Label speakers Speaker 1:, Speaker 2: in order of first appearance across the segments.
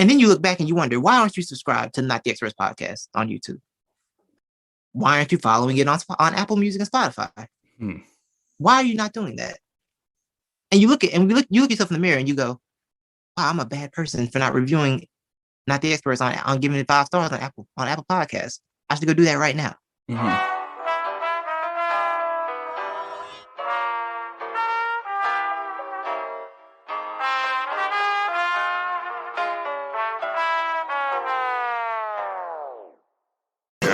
Speaker 1: And then you look back and you wonder, why aren't you subscribed to Not the Experts podcast on YouTube? Why aren't you following it on Apple Music and Spotify? Why are you not doing that? And you look yourself in the mirror and you go, wow, I'm a bad person for not reviewing Not the Experts on giving it 5 stars on Apple Podcasts. I should go do that right now.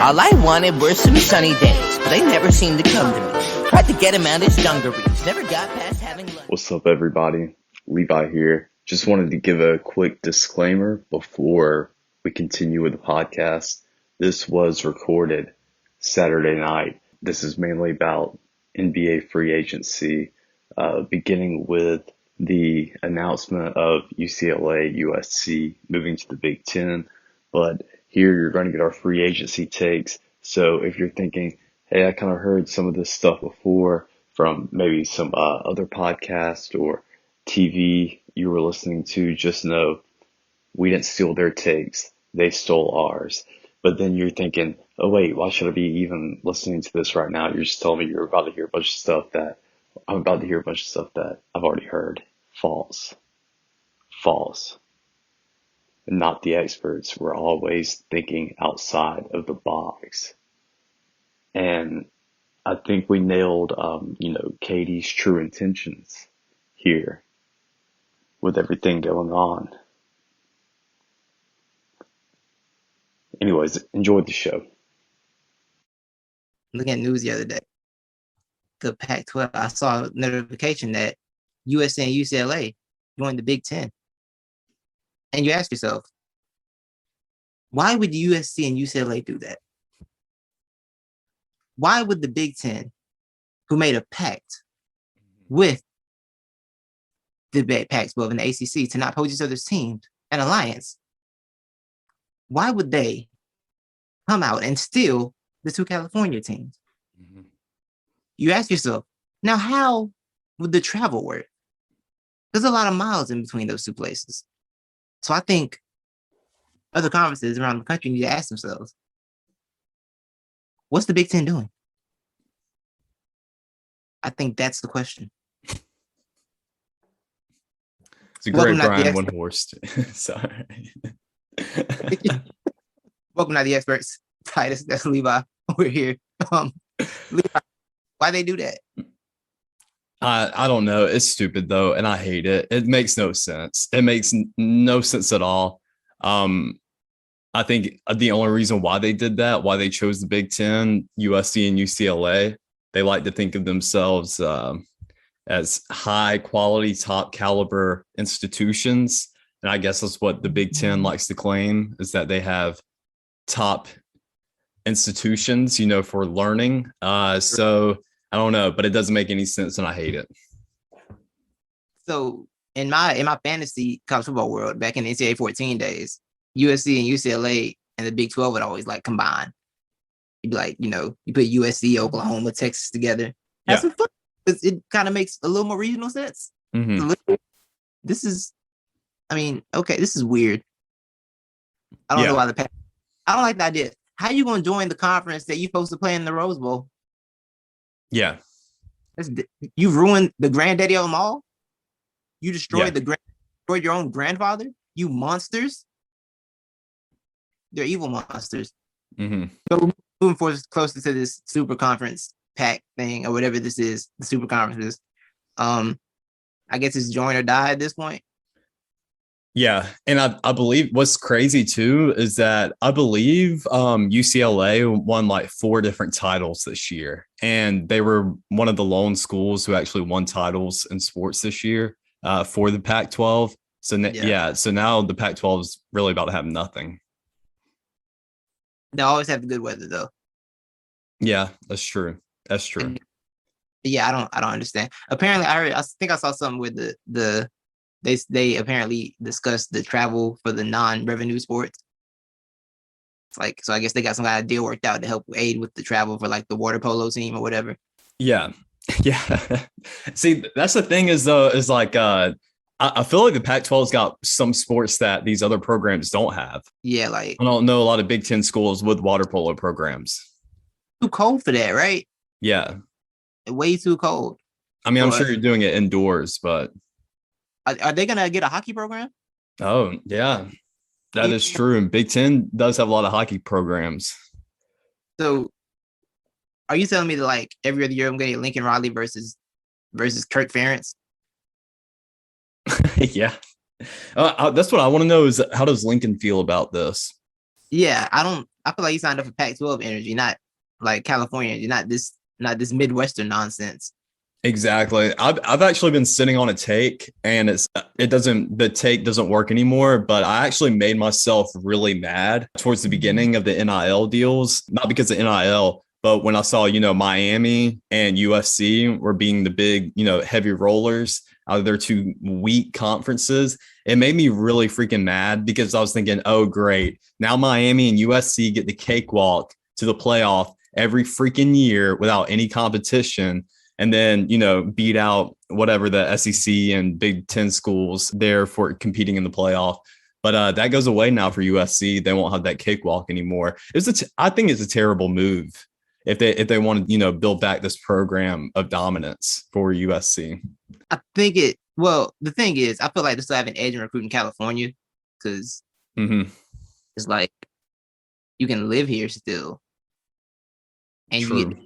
Speaker 2: All I wanted were some sunny days, but they never seemed to come to me. Tried to get him out his dungarees, never got past having lunch.
Speaker 3: What's up, everybody? Levi here. Just wanted to give a quick disclaimer before we continue with the podcast. This was recorded Saturday night. This is mainly about NBA free agency, beginning with the announcement of UCLA, USC moving to the Big Ten. But here you're going to get our free agency takes. So if you're thinking, hey, I kind of heard some of this stuff before from maybe some other podcast or TV you were listening to, just know we didn't steal their takes. They stole ours. But then you're thinking, oh, wait, why should I be even listening to this right now? You're just telling me you're about to hear a bunch of stuff that I'm about to hear a bunch of stuff that I've already heard. False. Not the experts. We're always thinking outside of the box. And I think we nailed, Katie's true intentions here with everything going on. Anyways, enjoy the show.
Speaker 1: Looking at news the other day, the Pac-12, I saw a notification that USC and UCLA joined the Big Ten. And you ask yourself, why would USC and UCLA do that? Why would the Big Ten, who made a pact with the Pac-12 and the ACC to not pose each other's teams, an alliance, why would they come out and steal the 2 California teams? You ask yourself, now how would the travel work? There's a lot of miles in between those 2 places. So I think other conferences around the country need to ask themselves, what's the Big Ten doing? I think that's the question.
Speaker 4: It's a great Brian Windhorst. Sorry.
Speaker 1: Welcome to the experts. Titus, that's Levi. We're here. Levi, why they do that?
Speaker 4: I don't know. It's stupid though, and I hate it. It makes no sense. It makes no sense at all. I think the only reason why they did that, why they chose the Big Ten, USC and UCLA, they like to think of themselves as high quality, top caliber institutions. And I guess that's what the Big Ten likes to claim, is that they have top institutions, for learning. So I don't know, but it doesn't make any sense and I hate it.
Speaker 1: So in my fantasy college football world, back in the NCAA 14 days, USC and UCLA and the Big 12 would always like combine. You'd be like, you put USC, Oklahoma, Texas together. Have some fun. It kind of makes a little more regional sense. This is weird. I don't know why I don't like the idea. How you going to join the conference that you're supposed to play in the Rose Bowl?
Speaker 4: Yeah.
Speaker 1: You've ruined the granddaddy of them all. You destroyed destroyed your own grandfather. You monsters. They're evil monsters. So moving forward closer to this super conference pack thing or whatever this is, the super conferences. I guess it's join or die at this point.
Speaker 4: Yeah. And I believe what's crazy too is that I believe UCLA won like 4 different titles this year. And they were one of the lone schools who actually won titles in sports this year for the Pac-12. So so now the Pac-12 is really about to have nothing.
Speaker 1: They always have the good weather though.
Speaker 4: Yeah, that's true. And,
Speaker 1: I don't understand. Apparently I think I saw something with they apparently discussed the travel for the non-revenue sports. It's like, so I guess they got some kind of deal worked out to help aid with the travel for like the water polo team or whatever.
Speaker 4: Yeah. See, that's the thing is like I feel like the Pac-12's got some sports that these other programs don't have.
Speaker 1: Yeah, like
Speaker 4: I don't know a lot of Big Ten schools with water polo programs.
Speaker 1: too cold for that, right?
Speaker 4: Yeah.
Speaker 1: Way too cold.
Speaker 4: I mean, I'm
Speaker 1: But
Speaker 4: sure you're doing it indoors, but
Speaker 1: are they gonna get a hockey program?
Speaker 4: oh, yeah, that is true. And Big Ten does have a lot of hockey programs.
Speaker 1: So are you telling me that like every other year I'm gonna get Lincoln Riley versus Kirk Ferentz?
Speaker 4: Yeah. That's what I want to know is how does Lincoln feel about this?
Speaker 1: Yeah, I feel like he signed up for Pac-12 energy, not like California energy, not this Midwestern nonsense.
Speaker 4: Exactly. I've actually been sitting on a take and the take doesn't work anymore, but I actually made myself really mad towards the beginning of the NIL deals, not because of NIL, but when I saw, Miami and USC were being the big, heavy rollers out of their two weak conferences, it made me really freaking mad because I was thinking, oh, great. Now Miami and USC get the cakewalk to the playoff every freaking year without any competition. And then, beat out whatever the SEC and Big Ten schools there for competing in the playoff. But that goes away now for USC. They won't have that cakewalk anymore. I think it's a terrible move if they want to, build back this program of dominance for USC.
Speaker 1: I think the thing is, I feel like they still have an edge in recruiting California because it's like you can live here still. And
Speaker 4: True.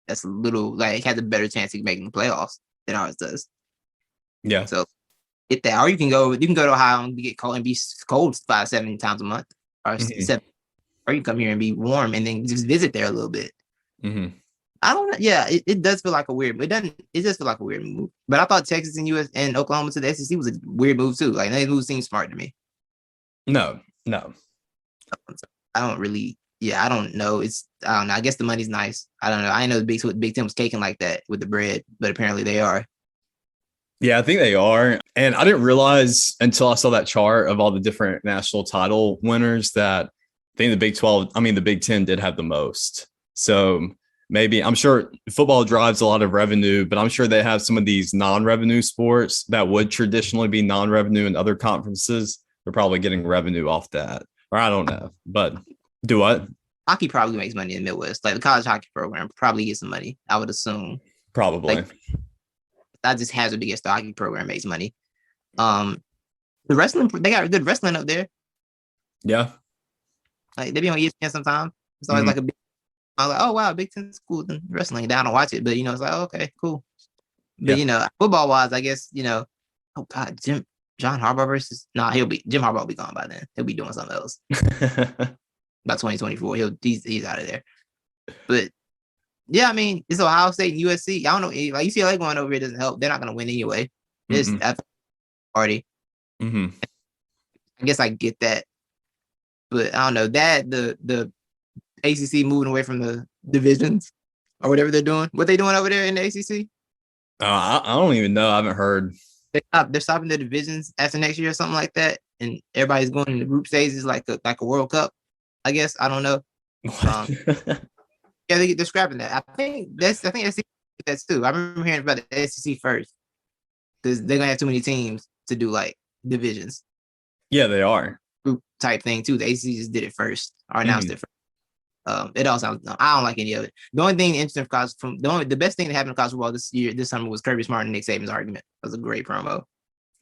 Speaker 1: that's a little like has a better chance of making the playoffs than ours does.
Speaker 4: Yeah.
Speaker 1: So get that, or you can go to Ohio and get cold and be cold 5-7 times a month, or 7, or you can come here and be warm and then just visit there a little bit. I don't know. Yeah, it does feel like a weird. It does feel like a weird move. But I thought Texas and US and Oklahoma to the SEC was a weird move too. Like they move seems smart to me.
Speaker 4: No.
Speaker 1: I don't really. Yeah, I don't know. I don't know. I guess the money's nice. I don't know. I know the Big Ten was caking like that with the bread, but apparently they are.
Speaker 4: Yeah, I think they are. And I didn't realize until I saw that chart of all the different national title winners that I think the Big Ten did have the most. So maybe I'm sure football drives a lot of revenue, but I'm sure they have some of these non-revenue sports that would traditionally be non-revenue in other conferences. They're probably getting revenue off that. Or I don't know, but do what?
Speaker 1: Hockey probably makes money in the Midwest. Like the college hockey program probably gets some money, I would assume.
Speaker 4: Probably.
Speaker 1: Like, I just hazard to guess the hockey program makes money. The wrestling, they got good wrestling up there.
Speaker 4: Yeah.
Speaker 1: Like they be on ESPN sometimes. It's always like a big. I was like, oh wow, Big Ten school and wrestling. I don't watch it, but it's like okay, cool. But football wise, I guess oh god, Jim Harbaugh versus Jim Harbaugh will be gone by then. He'll be doing something else. By 2024, he's out of there. But yeah, I mean, it's Ohio State and USC. I don't know, like UCLA going over here doesn't help. They're not going to win anyway. It's party. I guess I get that, but I don't know that the ACC moving away from the divisions or whatever they're doing. What they doing over there in the ACC?
Speaker 4: I don't even know. I haven't heard.
Speaker 1: They're stopping the divisions after next year or something like that, and everybody's going in the group stages like a World Cup. I guess I don't know. Yeah, they're scrapping that. I think that's too. I remember hearing about the SEC first because they're gonna have too many teams to do like divisions.
Speaker 4: Yeah, they are
Speaker 1: group type thing too. The ACC just did it first or announced it first. It all sounds. No, I don't like any of it. The only thing interesting the best thing that happened in college football this summer was Kirby Smart and Nick Saban's argument. That was a great promo.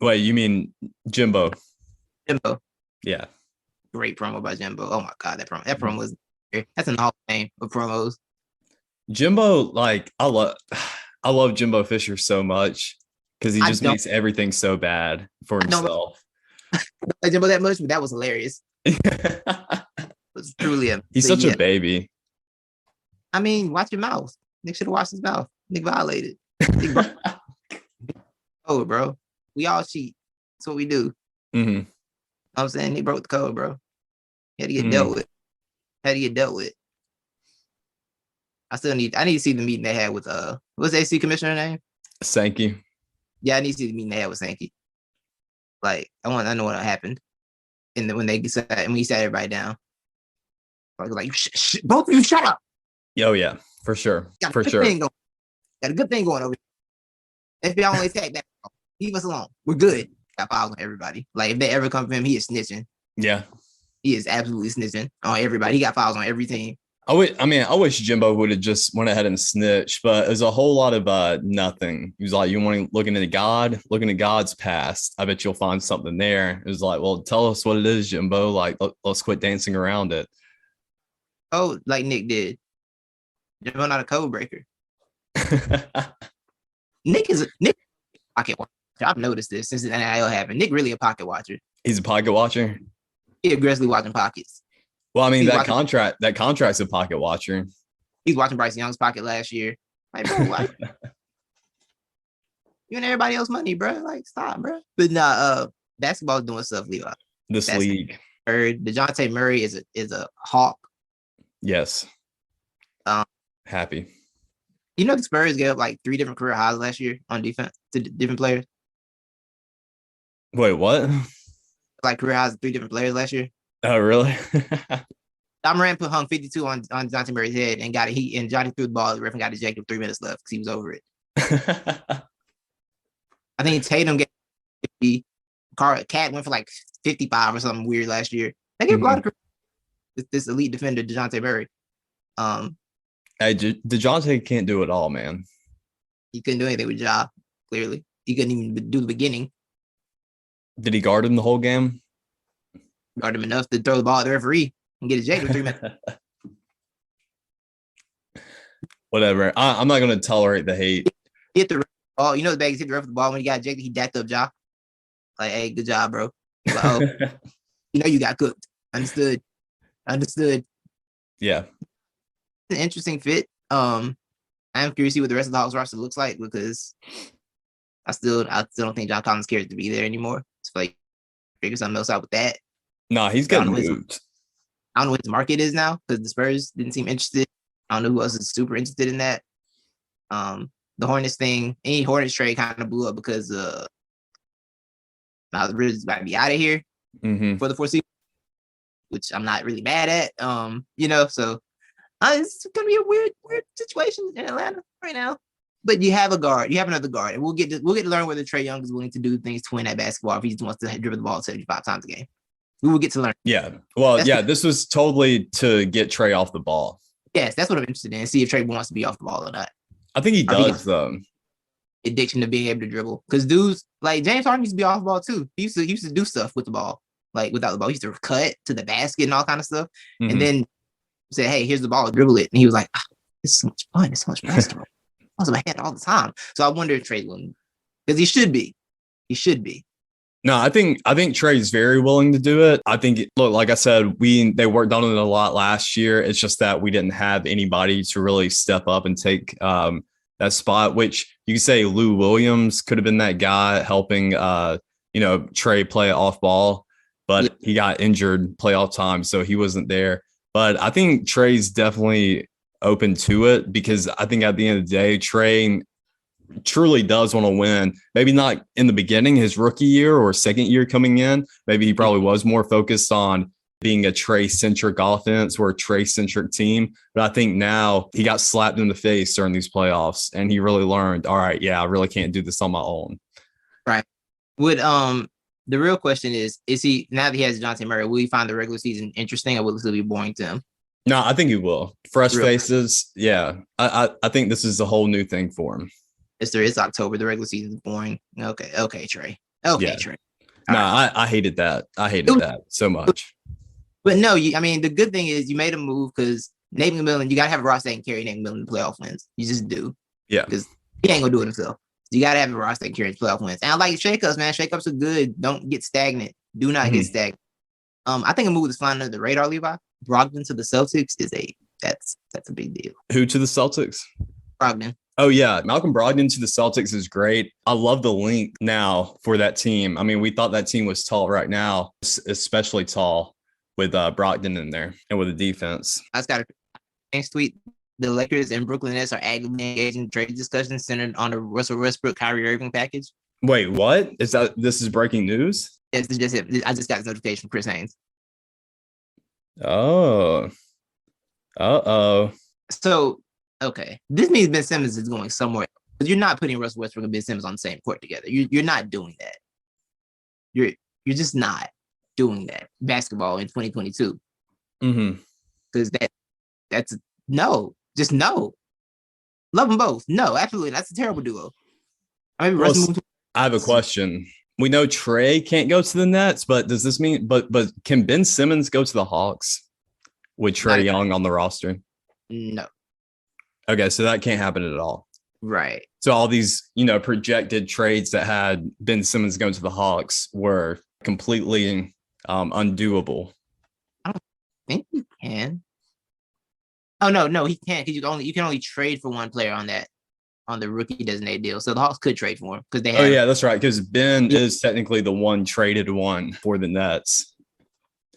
Speaker 4: Wait, you mean Jimbo?
Speaker 1: Jimbo.
Speaker 4: Yeah.
Speaker 1: Great promo by Jimbo. Oh my god, that promo was that's in the Hall of Fame of promos.
Speaker 4: Jimbo, like I love Jimbo Fisher so much because he just makes everything so bad for himself.
Speaker 1: I don't like Jimbo that much, but that was hilarious. It was truly
Speaker 4: he's such a baby.
Speaker 1: I mean, watch your mouth. Nick should have watched his mouth. Nick violated. Oh, bro. We all cheat. That's what we do. I'm saying he broke the code, bro. He had to get dealt with. I need to see the meeting they had with what's the AC commissioner name?
Speaker 4: Sankey.
Speaker 1: Yeah, I need to see the meeting they had with Sankey. Like I know what happened. And then when he sat everybody down. Like both of you shut up.
Speaker 4: Oh yeah, for sure.
Speaker 1: Got a good thing going over. FBI only attack that. Leave us alone. We're good. Got fouls on everybody. Like if they ever come for him, he is snitching.
Speaker 4: Yeah.
Speaker 1: He is absolutely snitching on everybody. He got fouls on every team.
Speaker 4: I wish Jimbo would have just went ahead and snitched, but there's a whole lot of nothing. He was like, you want to look into God's past. I bet you'll find something there. It was like, well, tell us what it is, Jimbo. Like, let's quit dancing around it.
Speaker 1: Oh, like Nick did. Jimbo not a code breaker. Nick is a pocket watcher. I've noticed this since the NIL happened. Nick really a pocket watcher.
Speaker 4: He's a pocket watcher.
Speaker 1: He aggressively watching pockets.
Speaker 4: Well, I mean, that contract's a pocket watcher.
Speaker 1: He's watching Bryce Young's pocket last year. Like, bro, why? You and everybody else money, bro. Like, stop, bro. But basketball is doing stuff, Levi.
Speaker 4: This league.
Speaker 1: DeJounte Murray is a hawk.
Speaker 4: Yes. Happy.
Speaker 1: You know the Spurs gave up like 3 different career highs last year on defense to different players.
Speaker 4: Wait, what?
Speaker 1: Like career highs of 3 different players last year.
Speaker 4: Oh, really?
Speaker 1: Durant hung 52 on DeJounte Murray's head and got it. And Johnny threw the ball. The ref got ejected with 3 minutes left because he was over it. I think Tatum gave 50. Cat went for like 55 or something weird last year. They gave a lot of this elite defender, DeJounte Murray.
Speaker 4: Hey, DeJounte can't do it all, man.
Speaker 1: He couldn't do anything with Ja, clearly. He couldn't even do the beginning.
Speaker 4: Did he guard him the whole game?
Speaker 1: Guard him enough to throw the ball at the referee and get ejected with 3 minutes.
Speaker 4: Whatever. I'm not going to tolerate the hate.
Speaker 1: Hit the ball. You know the bag hit the ref with the ball when he got ejected. He dacked up Ja. Like, hey, good job, bro. Like, oh, you know you got cooked. Understood.
Speaker 4: Yeah.
Speaker 1: An interesting fit. I'm curious to see what the rest of the Hawks roster looks like because I still don't think John Collins cares to be there anymore. It's like figure something else out with that.
Speaker 4: Nah, he's getting moved.
Speaker 1: I don't know what his market is now because the Spurs didn't seem interested. I don't know who else is super interested in that. The Hornets thing, any Hornets trade kind of blew up because now the Riz about to be out of here for the foreseeable, which I'm not really mad at. So it's gonna be a weird situation in Atlanta right now. But you have a guard, you have another guard, and we'll get to learn whether Trae Young is willing to do things to win that basketball if he just wants to dribble the ball 75 times a game. We will get to learn.
Speaker 4: Yeah. Well, this was totally to get Trae off the ball.
Speaker 1: Yes, that's what I'm interested in. See if Trae wants to be off the ball or not.
Speaker 4: I think he does, though.
Speaker 1: Addiction to being able to dribble. Because dudes like James Harden used to be off the ball too. He used to do stuff with the ball, like without the ball. He used to cut to the basket and all kind of stuff. And then say, hey, here's the ball, dribble it. And he was like, it's so much fun. It's so much basketball. I was in my head all the time. So I wonder if Trae will, because he should be. He should be.
Speaker 4: No, I think Trae's very willing to do it. I think, look, like I said, they worked on it a lot last year. It's just that we didn't have anybody to really step up and take that spot, which you could say Lou Williams could have been that guy helping, Trae play off ball, but he got injured playoff time, so he wasn't there. But I think Trae's definitely open to it because I think at the end of the day, Trae truly does want to win. Maybe not in the beginning, his rookie year or second year coming in. Maybe he probably was more focused on being a Trae-centric offense or a Trae-centric team. But I think now he got slapped in the face during these playoffs and he really learned, all right, yeah, I really can't do this on my own.
Speaker 1: Right. Would the real question is he, now that he has DeJounte Murray, will he find the regular season interesting or will it still be boring to him?
Speaker 4: No, I think he will. Fresh faces. Yeah. I think this is a whole new thing for him.
Speaker 1: It's October. The regular season is boring. Okay, Trae. Trae.
Speaker 4: I hated that. I hated that so much.
Speaker 1: But no, the good thing is you made a move because Nate McMillan, you got to have a roster that can carry Nate McMillan to playoff wins. You just do.
Speaker 4: Yeah.
Speaker 1: Because he ain't going to do it himself. So you got to have a roster that can carry playoff wins. And I like shakeups, man. Shakeups are good. Don't get stagnant. Do not get stagnant. I think a move that's flying under the radar, Levi. Brogdon to the Celtics that's a big deal.
Speaker 4: Who to the Celtics?
Speaker 1: Brogdon.
Speaker 4: Oh, yeah. Malcolm Brogdon to the Celtics is great. I love the link now for that team. I mean, we thought that team was tall right now, especially tall with Brogdon in there and with the defense.
Speaker 1: I just got a tweet. The Lakers and Brooklyn Nets are actively engaged in trade discussions centered on the Russell Westbrook, Kyrie Irving package.
Speaker 4: Wait, what? This is breaking news?
Speaker 1: Yes, it's just it. I just got a notification from Chris Haynes.
Speaker 4: Oh. Uh-oh.
Speaker 1: So, okay. This means Ben Simmons is going somewhere. You're not putting Russell Westbrook and Ben Simmons on the same court together. You're not doing that. You're just not doing that. Basketball in 2022. Because that's no, just no. Love them both. No, absolutely. That's a terrible duo. I mean,
Speaker 4: I have a question. We know Trey can't go to the Nets, but does this mean but can Ben Simmons go to the Hawks with Trey Young on the roster?
Speaker 1: No.
Speaker 4: Okay, so that can't happen at all.
Speaker 1: Right.
Speaker 4: So all these, projected trades that had Ben Simmons going to the Hawks were completely undoable.
Speaker 1: I don't think you can. Oh no, he can't, because you can only trade for one player on the rookie designated deal. So the Hawks could trade for him because they have.
Speaker 4: Oh yeah, that's right. Because Ben is technically the one traded one for the Nets.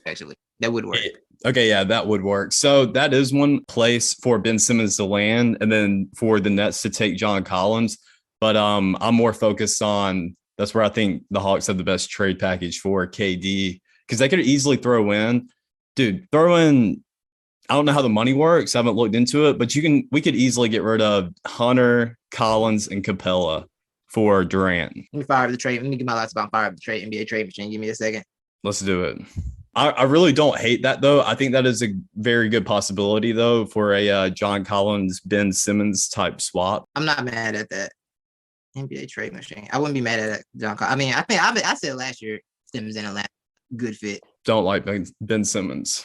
Speaker 1: Actually, that would work.
Speaker 4: Okay, yeah, that would work. So that is one place for Ben Simmons to land, and then for the Nets to take John Collins. But I'm more focused on that's where I think the Hawks have the best trade package for KD, because they could easily throw in. I don't know how the money works. I haven't looked into it, but we could easily get rid of Hunter, Collins, and Capella for Durant.
Speaker 1: Let me fire up the trade. Let me get my last about fire up the trade NBA trade machine. Give me a second.
Speaker 4: Let's do it. I really don't hate that, though. I think that is a very good possibility, though, for a John Collins, Ben Simmons type swap.
Speaker 1: I'm not mad at that. NBA trade machine. I wouldn't be mad at that, John Collins. I mean, I said last year Simmons in Atlanta, good fit.
Speaker 4: Don't like Ben Simmons.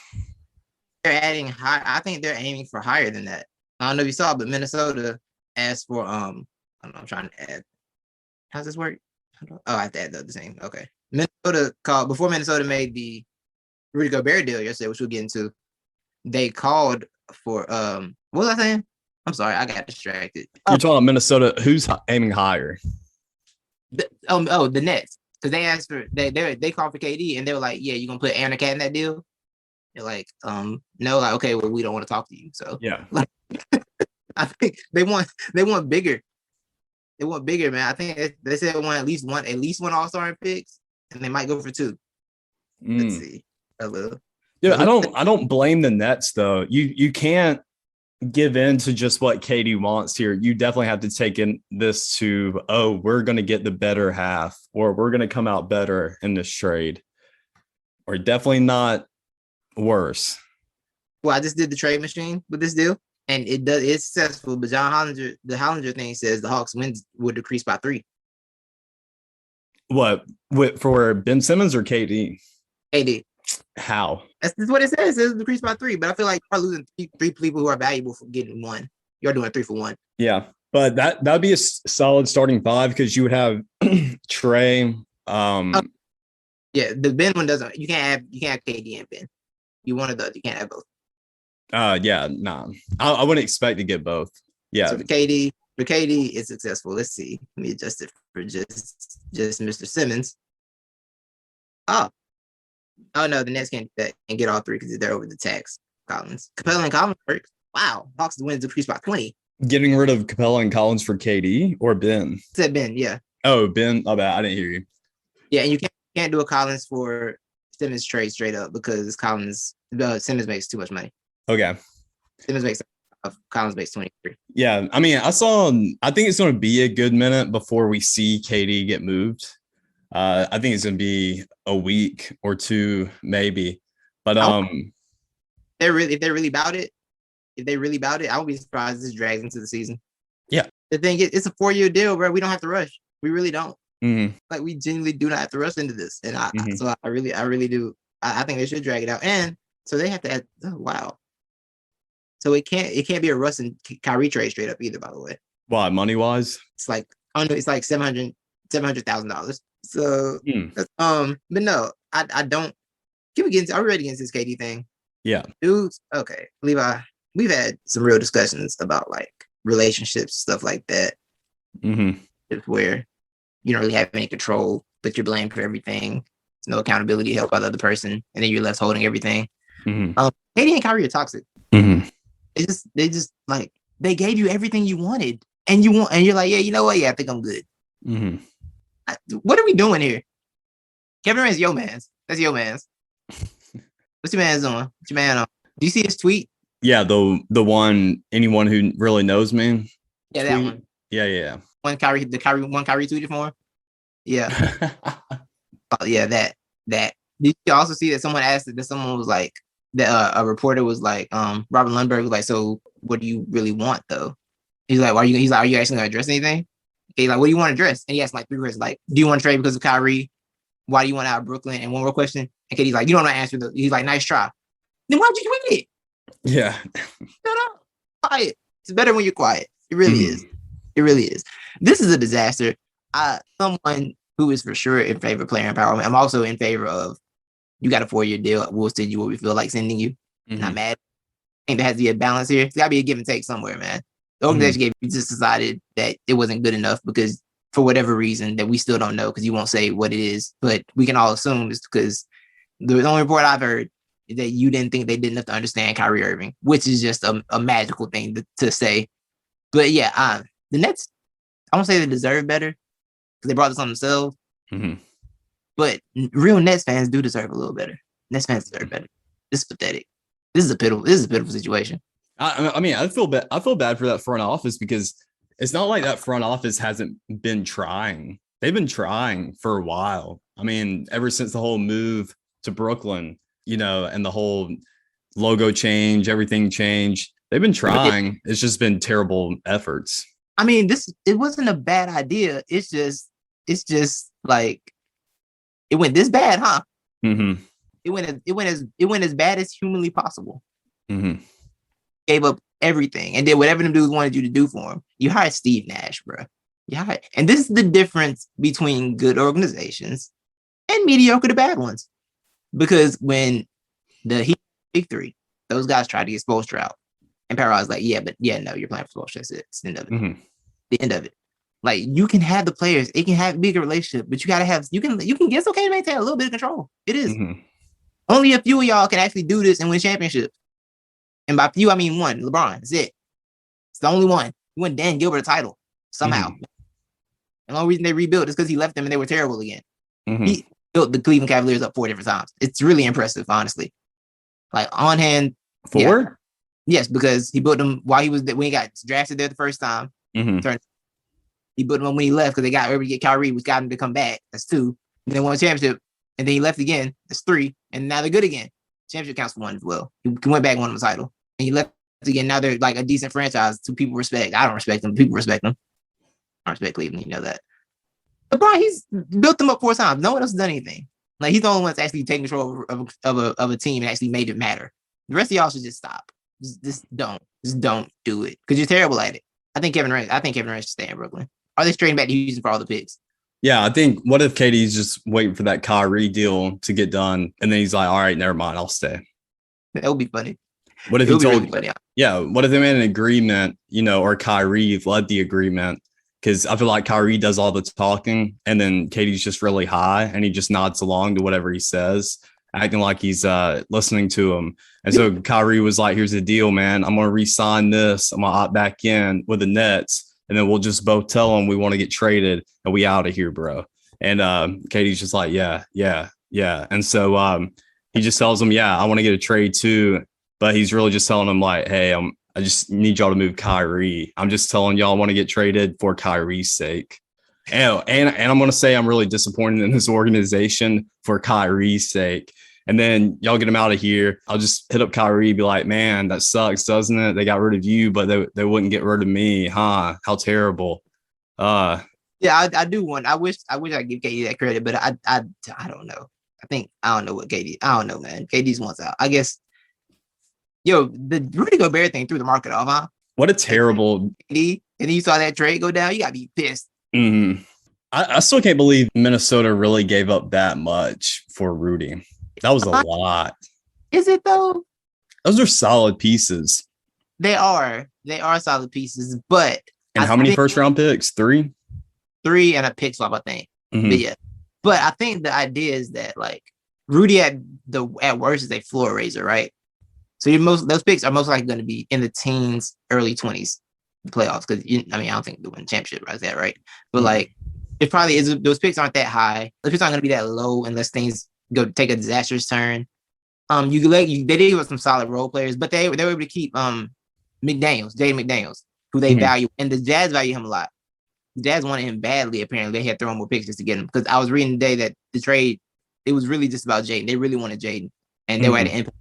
Speaker 1: They're adding high. I think they're aiming for higher than that. I don't know if you saw, but Minnesota asked for I don't know, I'm trying to add. How's this work? Oh, I have to add the same. Okay. Minnesota called before Minnesota made the Rudy Gobert deal yesterday, which we'll get into. They called for what was I saying? I'm sorry, I got distracted.
Speaker 4: You're talking about Minnesota. Who's aiming higher?
Speaker 1: The Nets, because they asked for they called for KD and they were like, yeah, you gonna put Aaron Cat in that deal? They're like, no, like, okay, well, we don't want to talk to you. So
Speaker 4: yeah,
Speaker 1: like, I think they want bigger. They want bigger, man. I think they said they want at least one All-Star in picks, and they might go for two. Let's see.
Speaker 4: Yeah, I don't blame the Nets though. You can't give in to just what KD wants here. You definitely have to take in this to, we're going to get the better half, or we're going to come out better in this trade, or definitely not worse.
Speaker 1: Well, I just did the trade machine with this deal, and it's successful. But the Hollinger thing says the Hawks wins would decrease by 3.
Speaker 4: What for Ben Simmons or KD?
Speaker 1: KD.
Speaker 4: How? That's
Speaker 1: what it says. It says decrease by 3, but I feel like you're losing three people who are valuable for getting 1. You're doing 3 for 1.
Speaker 4: Yeah, but that'd be a solid starting 5 because you would have Trey.
Speaker 1: Yeah, the Ben one doesn't. You can't have KD and Ben. You one of those. You can't have both.
Speaker 4: Yeah, nah. I wouldn't expect to get both. Yeah.
Speaker 1: So for KD, it's successful. Let's see. Let me adjust it for just Mr. Simmons. Oh no, the Nets can't do that and get all 3 because they're over the tax. Collins, Capella, and Collins works. Wow, Hawks wins decrease by 20.
Speaker 4: Getting rid of Capella and Collins for KD or Ben?
Speaker 1: Said Ben, yeah.
Speaker 4: Oh, Ben. Oh, bad. I didn't hear you.
Speaker 1: Yeah, and you can't do a Collins for Simmons trade straight up because Simmons makes too much money.
Speaker 4: Okay.
Speaker 1: Collins makes 23.
Speaker 4: Yeah, I mean, I think it's going to be a good minute before we see KD get moved. I think it's going to be a week or 2, maybe. But
Speaker 1: if they're really about it, I won't be surprised if this drags into the season.
Speaker 4: Yeah.
Speaker 1: The thing is, it's a 4-year deal, bro. We don't have to rush. We really don't.
Speaker 4: Mm-hmm.
Speaker 1: Like, we genuinely do not have to rush into this. And I really do. I think they should drag it out. And so they have to add, wow. So it can't be a Russ and Kyrie trade straight up either, by the way.
Speaker 4: Why, money wise?
Speaker 1: It's like, I don't know, it's like $700,000. So but no, I don't. Are we ready against this KD thing?
Speaker 4: Yeah.
Speaker 1: Dudes, okay. Levi, we've had some real discussions about like relationships, stuff like that.
Speaker 4: Mm-hmm.
Speaker 1: Where you don't really have any control, but you're blamed for everything. There's no accountability held by the other person, and then you're left holding everything.
Speaker 4: Mm-hmm.
Speaker 1: KD and Kyrie are toxic.
Speaker 4: Mm-hmm.
Speaker 1: They just like, they gave you everything you wanted, and you're like, yeah, you know what? Yeah, I think I'm good.
Speaker 4: Mm-hmm.
Speaker 1: What are we doing here? Kevin Durant's your man's. That's your man's. What's your man's on? What's your man on? Do you see his tweet?
Speaker 4: Yeah, the one, anyone who really knows me.
Speaker 1: Yeah, that one.
Speaker 4: Yeah.
Speaker 1: Kyrie tweeted for him. Yeah. Yeah, that. Did you also see that someone asked that someone was like that a reporter was like, Robert Lundberg was like, so what do you really want though? He's like, are you actually gonna address anything? Okay, like, what do you want to address? And he asked like 3 questions, like, do you want to trade because of Kyrie? Why do you want out of Brooklyn? And one more question. And Katie's like, you don't know the answer. He's like, nice try. Then why'd you tweet it?
Speaker 4: Yeah.
Speaker 1: Shut up. Quiet. It's better when you're quiet. It really is. It really is. This is a disaster. Someone who is for sure in favor of player empowerment. I'm also in favor of, you got a 4-year deal. We'll send you what we feel like sending you. Not mad. I think there has to be a balance here. There's got to be a give and take somewhere, man. The organization just decided that it wasn't good enough because for whatever reason that we still don't know, because you won't say what it is, but we can all assume it's because the only report I've heard is that you didn't think they did enough to understand Kyrie Irving, which is just a magical thing to say. But yeah, the Nets, I won't say they deserve better because they brought this on themselves. But real Nets fans do deserve a little better. Nets fans deserve better. This is pathetic. This is a pitiful situation.
Speaker 4: I mean, I feel bad for that front office because it's not like that front office hasn't been trying. They've been trying for a while. I mean, ever since the whole move to Brooklyn, and the whole logo change, everything changed. They've been trying. It's just been terrible efforts.
Speaker 1: I mean, it wasn't a bad idea. It's just like it went this bad, huh? It went as bad as humanly possible. Gave up everything and did whatever them dudes wanted you to do for him. You hired Steve Nash, bro. And this is the difference between good organizations and mediocre to bad ones. Because when the Heat Big Three, those guys tried to get Spoelstra out, and Parrot was like, no, you're playing for Spoelstra. That's it. It's the end of it. The end of it. Like, you can have the players, it can have bigger relationship, but you gotta have it's okay to maintain a little bit of control. It is. Only a few of y'all can actually do this and win championships. And by few, I mean one. LeBron. That's it. It's the only one. He won Dan Gilbert a title somehow. And the only reason they rebuilt is because he left them and they were terrible again. He built the Cleveland Cavaliers up 4 different times. It's really impressive, honestly. Like, on hand.
Speaker 4: 4?
Speaker 1: Yeah. Yes, because he built them when he got drafted there the first time. He built them up when he left because they got everybody to get Kyrie, which got him to come back. That's 2. And then won a championship. And then he left again. That's 3. And now they're good again. Championship counts for 1 as well. He went back and won a title. And he left again. Now they're like a decent franchise to people respect. I don't respect them. People respect them. I respect Cleveland. You know that. LeBron, he's built them up 4 times. No one else has done anything. Like, he's the only one that's actually taking control of a team and actually made it matter. The rest of y'all should just stop. Just don't do it because you're terrible at it. I think Kevin Durant should stay in Brooklyn. Are they straight back to Houston for all the picks?
Speaker 4: Yeah, I think. What if KD's just waiting for that Kyrie deal to get done, and then he's like, "All right, never mind, I'll stay."
Speaker 1: That would be funny.
Speaker 4: What if what if they made an agreement, or Kyrie led the agreement? Because I feel like Kyrie does all the talking, and then KD's just really high, and he just nods along to whatever he says, acting like he's listening to him. And so Kyrie was like, "Here's the deal, man. I'm gonna re-sign this. I'm gonna opt back in with the Nets." And then we'll just both tell them we want to get traded and we out of here, bro. And Katie's just like, yeah. And so he just tells them, I want to get a trade too. But he's really just telling them like, hey, I just need y'all to move Kyrie. I'm just telling y'all I want to get traded for Kyrie's sake. And I'm going to say I'm really disappointed in this organization for Kyrie's sake. And then y'all get him out of here. I'll just hit up Kyrie, be like, man, that sucks, doesn't it? They got rid of you, but they wouldn't get rid of me, huh? How terrible.
Speaker 1: Yeah, I do want. I wish I give KD that credit, but I don't know. I don't know what KD. I don't know, man. KD's wants out. I guess. Yo, the Rudy Gobert thing threw the market off, huh?
Speaker 4: What a terrible.
Speaker 1: KD, and then you saw that trade go down. You gotta be pissed.
Speaker 4: I still can't believe Minnesota really gave up that much for Rudy. That was a lot.
Speaker 1: Is it though?
Speaker 4: Those are solid pieces.
Speaker 1: They are solid pieces, but
Speaker 4: and how many first round picks? 3?
Speaker 1: 3 and a pick swap, I think. But I think the idea is that like Rudy at worst is a floor raiser, right? So those picks are most likely going to be in the teens, early 20s, playoffs. Because I don't think they win championship right there, right? But like it probably is. Those picks aren't that high. Those picks aren't going to be that low unless things go take a disastrous they did give us some solid role players, but they were able to keep Jaden McDaniels, who they value, and the Jazz value him a lot. the Jazz wanted him badly. Apparently, they had thrown more picks just to get him. Because I was reading today that the trade, it was really just about Jaden. They really wanted Jaden, and they were at an impact.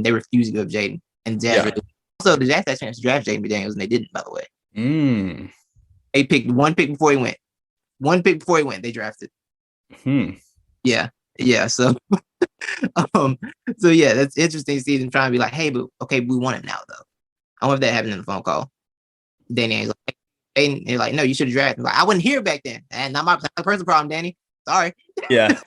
Speaker 1: They refused to give up Jaden, and the Jazz really. Also, the Jazz had a chance to draft Jaden McDaniels, and they didn't. By the way, they picked one pick before he went. One pick before he went, they drafted. Yeah. So, so yeah, that's interesting to see them trying to be like, hey, but okay, we want him now though. I wonder if that happened in the phone call. Danny Ainge's like, and they're like, no, you should have drafted. Like, I wasn't here back then, and not my personal problem, Danny. Sorry.
Speaker 4: Yeah.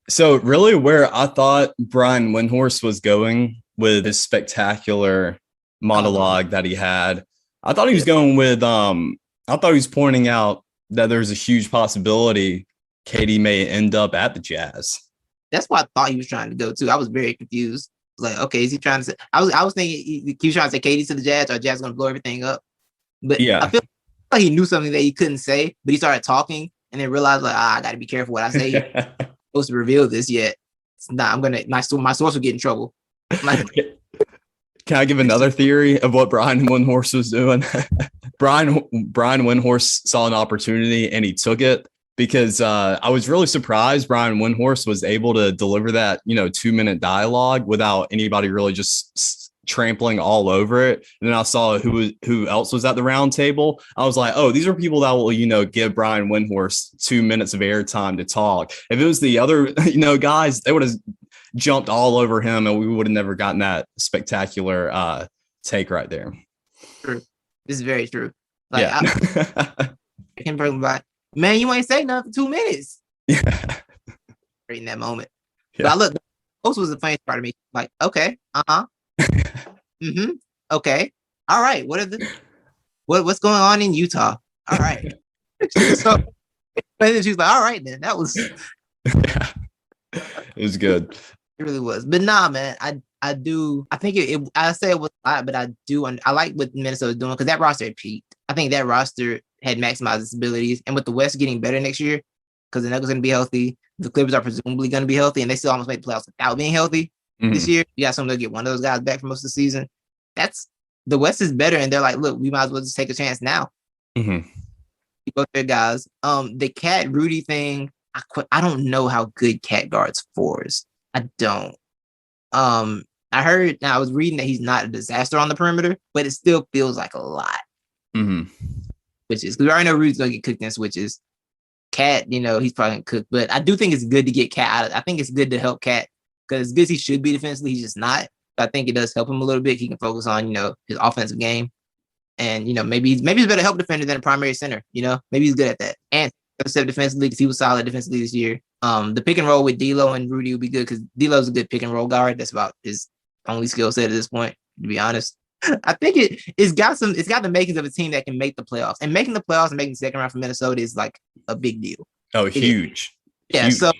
Speaker 4: So really, where I thought Brian Windhorst was going with his spectacular monologue that he had, I thought he was going with I thought he was pointing out that there's a huge possibility KD may end up at the Jazz.
Speaker 1: That's what I thought he was trying to go to. I was very confused. Like, okay, is he trying to say? I was thinking he was trying to say KD to the Jazz, or Jazz going to blow everything up. But I feel like he knew something that he couldn't say, but he started talking and then realized like, I got to be careful what I say. I'm supposed to reveal this yet. It's not. I'm gonna my source will get in trouble. Like,
Speaker 4: can I give another theory of what Brian Windhorst was doing? Brian Windhorst saw an opportunity and he took it, because I was really surprised Brian Windhorst was able to deliver that 2-minute dialogue without anybody really just trampling all over it. And then I saw who else was at the round table. I was like, oh, these are people that will give Brian Windhorst 2 minutes of airtime to talk. If it was the other guys, they would have jumped all over him and we would have never gotten that spectacular take right there.
Speaker 1: True. This is very true. Like,
Speaker 4: yeah.
Speaker 1: I can bring back, man, you ain't say nothing for 2 minutes.
Speaker 4: Yeah.
Speaker 1: Right in that moment.
Speaker 4: Yeah.
Speaker 1: But I look, most was the funny part of me. Like, okay, okay, all right. What's going on in Utah? All right. So, and then she was like, all right, then that was.
Speaker 4: Yeah. It was good.
Speaker 1: It really was. But nah, man, I think I say it was a lot, but I like what Minnesota's doing, because that roster had peaked. I think that roster had maximized its abilities, and with the West getting better next year, because the Nuggets are going to be healthy, the Clippers are presumably going to be healthy, and they still almost made the playoffs without being healthy this year. You got someone to get one of those guys back for most of the season. The West is better, and they're like, look, we might as well just take a chance now. Both their guys. The Cat Rudy thing, I don't know how good Cat guards fours. I don't. I heard. Now I was reading that he's not a disaster on the perimeter, but it still feels like a lot. Switches, because we already know Rudy's gonna get cooked in switches. Cat, he's probably gonna cook, but I do think it's good to get Cat out. I think it's good to help Cat, because as good as he should be defensively, he's just not. But I think it does help him a little bit. He can focus on his offensive game, and maybe he's a better help defender than a primary center. Maybe he's good at that. And step defensively, because he was solid defensively this year. The pick and roll with D'Lo and Rudy would be good, because D'Lo's a good pick and roll guard. That's about his only skill set at this point, to be honest. I think it's got the makings of a team that can make the playoffs, and making the playoffs and making the second round for Minnesota is like a big deal.
Speaker 4: Oh, huge.
Speaker 1: Yeah.
Speaker 4: Huge.
Speaker 1: So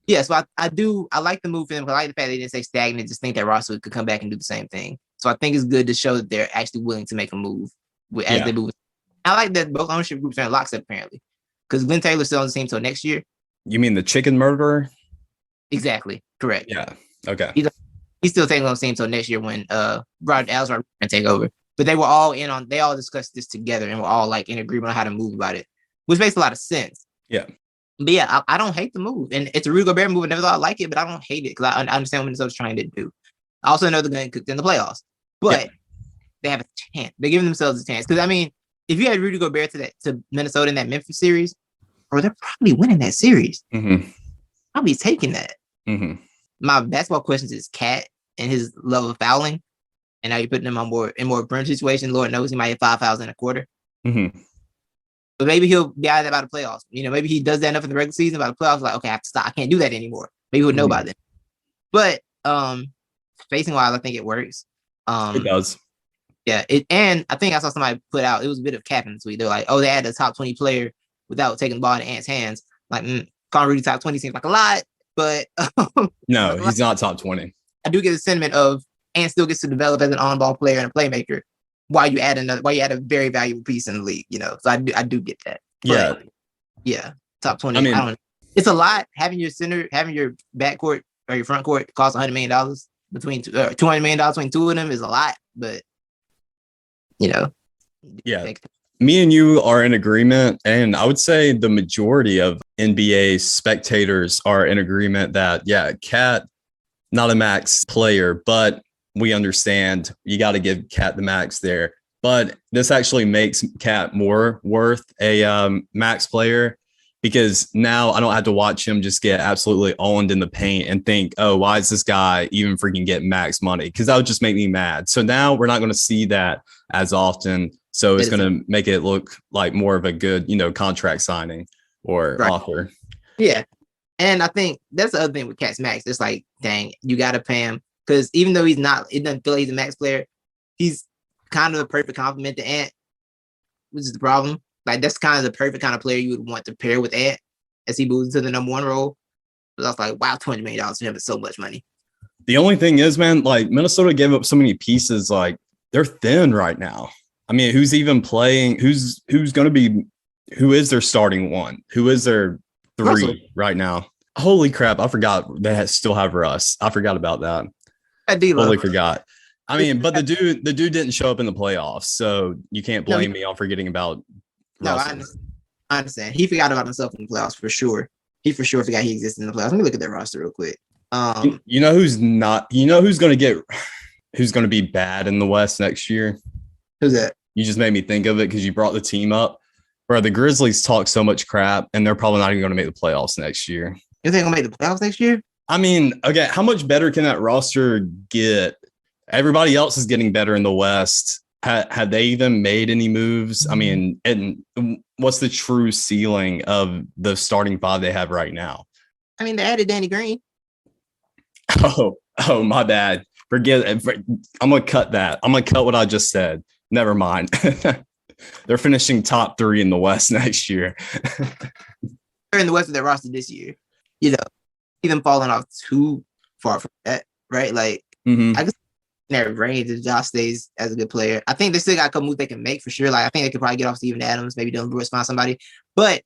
Speaker 1: I like the move for them. I like the fact they didn't say stagnant. Just think that roster could come back and do the same thing. So I think it's good to show that they're actually willing to make a move as they move. I like that both ownership groups are in lockstep, apparently, because Glenn Taylor's still on the team till next year.
Speaker 4: You mean the chicken murderer?
Speaker 1: Exactly. Correct.
Speaker 4: Yeah. Okay.
Speaker 1: He's still taking on the team till next year when Rod Al's going to take over. But they were all they all discussed this together and were all like in agreement on how to move about it, which makes a lot of sense.
Speaker 4: Yeah.
Speaker 1: But yeah, I don't hate the move. And it's a Rudy Gobert move. I never thought I like it, but I don't hate it, because I understand what Minnesota's trying to do. I also know they're going to cook in the playoffs, but they have a chance. They're giving themselves a chance. Because, I mean, if you had Rudy Gobert to Minnesota in that Memphis series, they're probably winning that series. Probably taking that. My basketball questions is Cat and his level of fouling. And now you're putting him in more burn situation. Lord knows he might hit 5 fouls in a quarter. But maybe he'll be out of that by the playoffs. Maybe he does that enough in the regular season. By the playoffs, like, okay, I have to stop. I can't do that anymore. Maybe he'll know by then. But spacing wise, I think it works.
Speaker 4: It does.
Speaker 1: Yeah. And I think I saw somebody put out, it was a bit of cap in the tweet. They're like, oh, they had a top 20 player without taking the ball in Ant's hands. Like, calling Rudy top 20 seems like a lot, but
Speaker 4: no, he's not top 20.
Speaker 1: I do get the sentiment of Ant still gets to develop as an on-ball player and a playmaker while you add a very valuable piece in the league, So I do get that. But, yeah. Top 20. I mean, it's a lot having your backcourt or your front court cost $100 million between $200 million between two of them is a lot, but
Speaker 4: yeah. Me and you are in agreement, and I would say the majority of NBA spectators are in agreement that, yeah, Cat, not a max player, but we understand you got to give Cat the max there. But this actually makes Cat more worth a max player because now I don't have to watch him just get absolutely owned in the paint and think, oh, why is this guy even freaking getting max money? Because that would just make me mad. So now we're not going to see that as often. So it's going to make it look like more of a good, contract signing or offer.
Speaker 1: Yeah. And I think that's the other thing with Cat's max. It's like, dang, you got to pay him. Because even though it doesn't feel like he's a max player, he's kind of a perfect complement to Ant, which is the problem. Like, that's kind of the perfect kind of player you would want to pair with Ant as he moves into the number one role. But I was like, wow, $20 million for him is so much money.
Speaker 4: The only thing is, man, like Minnesota gave up so many pieces. Like, they're thin right now. I mean, who's even playing? Who's going to be? Who is their starting one? Who is their three
Speaker 1: Russell
Speaker 4: right now? Holy crap! I forgot they still have Russ. I forgot about that. Totally forgot. I mean, but the dude didn't show up in the playoffs, so you can't blame me on forgetting about Russell.
Speaker 1: No, I understand. He forgot about himself in the playoffs for sure. He for sure forgot he existed in the playoffs. Let me look at their roster real quick.
Speaker 4: You know who's not? You know who's going to be bad in the West next year?
Speaker 1: Who's that?
Speaker 4: You just made me think of it because you brought the team up. Bro, the Grizzlies talk so much crap, and they're probably not even going to make the playoffs next year.
Speaker 1: You think they're going to make the playoffs next year?
Speaker 4: I mean, okay, how much better can that roster get? Everybody else is getting better in the West. Had they even made any moves? I mean, and what's the true ceiling of the starting five they have right now?
Speaker 1: I mean, they added Danny Green.
Speaker 4: Oh, my bad. Forget it. I'm going to cut that. I'm going to cut what I just said. Never mind. They're finishing top 3 in the West next year.
Speaker 1: They're in the West of their roster this year. You know, see them falling off too far from that, right? Like, I guess their range if Josh stays as a good player. I think they still got a couple moves they can make for sure. Like, I think they could probably get off Steven Adams, maybe Dylan Brooks, find somebody. But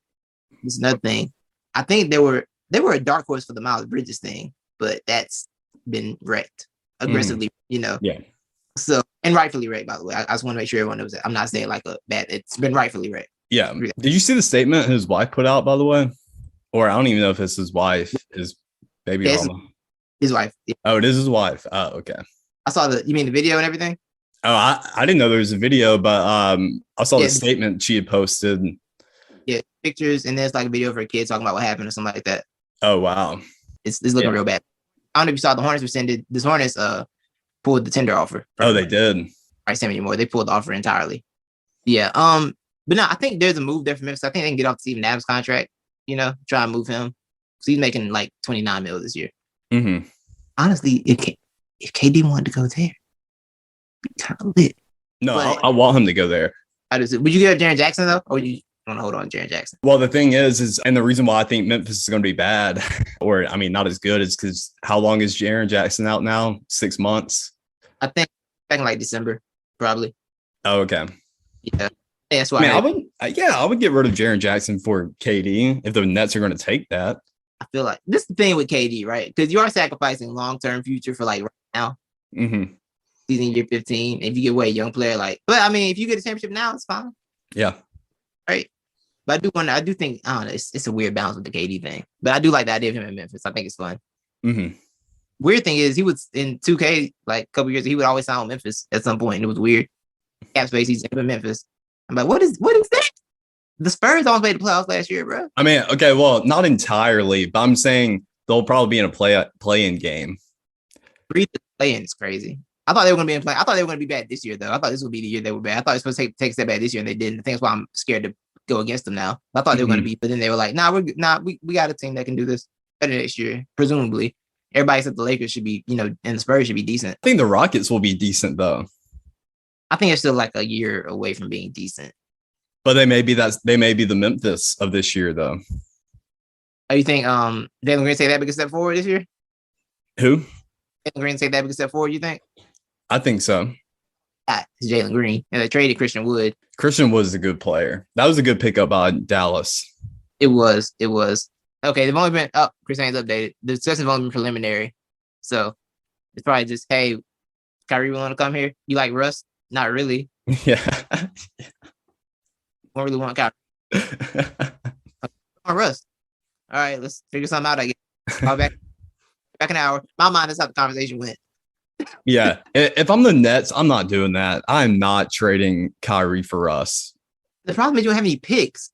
Speaker 1: this is another thing. I think they were a dark horse for the Miles Bridges thing, but that's been wrecked aggressively, Yeah. So, and rightfully wrecked, by the way. I just want to make sure everyone knows that. I'm not saying like a bad, it's been rightfully wrecked.
Speaker 4: Yeah. Did you see the statement his wife put out, by the way? Or I don't even know if it's his wife, his baby mama.
Speaker 1: His wife. Yeah.
Speaker 4: Oh, it is his wife. Oh, okay.
Speaker 1: I saw you mean the video and everything?
Speaker 4: Oh, I didn't know there was a video, but I saw the statement she had posted.
Speaker 1: Yeah, pictures, and there's like a video of her kid talking about what happened or something like that.
Speaker 4: Oh, wow.
Speaker 1: It's looking real bad. I don't know if you saw the Hornets rescinded. This Hornets pulled the tender offer.
Speaker 4: Oh, they did.
Speaker 1: Right, Sam anymore. They pulled the offer entirely. Yeah. But no, I think there's a move there for Memphis. I think they can get off Steven Adams' contract. Try and move him. So he's making like $29 million this year.
Speaker 4: Mm-hmm.
Speaker 1: Honestly, if KD wanted to go there, be kind of lit.
Speaker 4: No, I want him to go there.
Speaker 1: Would you give up Jaren Jackson though, or you want to hold on to Jaren Jackson?
Speaker 4: Well, the thing is, and the reason why I think Memphis is going to be bad, or I mean, not as good, is because how long is Jaren Jackson out now? 6 months.
Speaker 1: I think back in like December, probably.
Speaker 4: Oh, okay.
Speaker 1: Yeah. That's why
Speaker 4: I would get rid of Jaren Jackson for KD if the Nets are going to take that.
Speaker 1: I feel like this is the thing with KD, right? Because you are sacrificing long-term future for like right now.
Speaker 4: Mm-hmm.
Speaker 1: Season year 15. If you get away a young player, but I mean, if you get a championship now, it's fine.
Speaker 4: Yeah.
Speaker 1: Right. But I do think, I don't know, it's a weird balance with the KD thing. But I do like the idea of him in Memphis. I think it's fun.
Speaker 4: Mm-hmm.
Speaker 1: Weird thing is he was in 2K like a couple years ago, he would always sign with Memphis at some point. It was weird. Cap space, he's in Memphis. I'm like, what is that? The Spurs almost made the playoffs last year, bro.
Speaker 4: I mean, okay, well, not entirely, but I'm saying they'll probably be in a play-in game.
Speaker 1: Play-in is crazy. I thought they were going to be in play. I thought they were going to be bad this year, though. I thought this would be the year they were bad. I thought it was supposed to take a step back this year, and they didn't. I think that's why I'm scared to go against them now. I thought they were going to be, but then they were like, we got a team that can do this better next year, presumably. Everybody except the Lakers should be, and the Spurs should be decent.
Speaker 4: I think the Rockets will be decent, though. I
Speaker 1: think they're still like a year away from being decent.
Speaker 4: But they may be the Memphis of this year, though.
Speaker 1: Oh, you think Jalen Green take that big a step forward this year?
Speaker 4: Who?
Speaker 1: Jalen Green take that big a step forward, you think?
Speaker 4: I think so.
Speaker 1: It's Jalen Green. And they traded Christian Wood.
Speaker 4: Christian Wood is a good player. That was a good pickup by Dallas.
Speaker 1: It was. Okay, they've only been up. Chris Haynes updated. The discussion's only been preliminary. So it's probably just, hey, Kyrie want to come here? You like Russ? Not really.
Speaker 4: Yeah.
Speaker 1: don't really want Kyrie. On Russ. All right, let's figure something out. I guess. I'll back an hour. My mind is how the conversation went.
Speaker 4: Yeah. If I'm the Nets, I'm not doing that. I'm not trading Kyrie for Russ.
Speaker 1: The problem is you don't have any picks.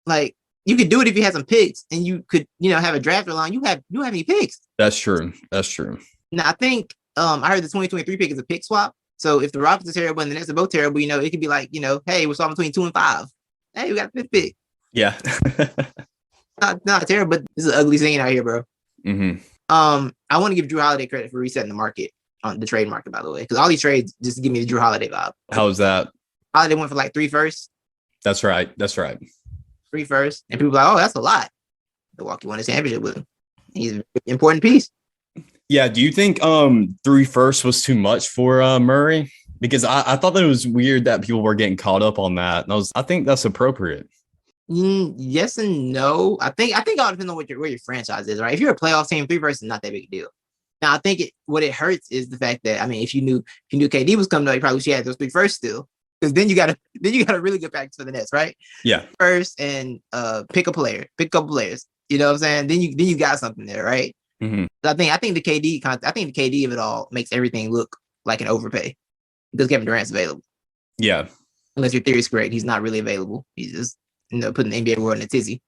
Speaker 1: Like, you could do it if you had some picks and you could, have a draft line. You don't have any picks.
Speaker 4: That's true. That's true.
Speaker 1: Now, I think I heard the 2023 pick is a pick swap. So if the Rockets are terrible and the Nets are both terrible, it could be like, hey, we're swapping between 2 and 5. Hey, we got a fifth pick.
Speaker 4: Yeah.
Speaker 1: not terrible, but this is an ugly scene out here, bro.
Speaker 4: Mm-hmm.
Speaker 1: I want to give Drew Holiday credit for resetting the market, on the trade market, by the way, because all these trades just give me the Drew Holiday vibe.
Speaker 4: How's that?
Speaker 1: Holiday went for like 3 firsts.
Speaker 4: That's right.
Speaker 1: 3 firsts. And people are like, oh, that's a lot. Milwaukee won a championship with him. He's an important piece.
Speaker 4: Yeah. Do you think 3 firsts was too much for Murray? Because I thought that it was weird that people were getting caught up on that. And I think that's appropriate.
Speaker 1: Yes and no. I think it all depends on where your franchise is, right? If you're a playoff team, 3 firsts is not that big a deal. Now, I think what it hurts is the fact that, if you knew KD was coming up, you probably wish you had those 3 firsts still. Because then you got a really good package for the Nets, right?
Speaker 4: Yeah.
Speaker 1: First and pick a couple players. You know what I'm saying? Then you got something there, right?
Speaker 4: Mm-hmm.
Speaker 1: I think the KD of it all makes everything look like an overpay because Kevin Durant's available.
Speaker 4: Yeah.
Speaker 1: Unless your theory is correct, he's not really available. He's just putting the NBA world in a tizzy.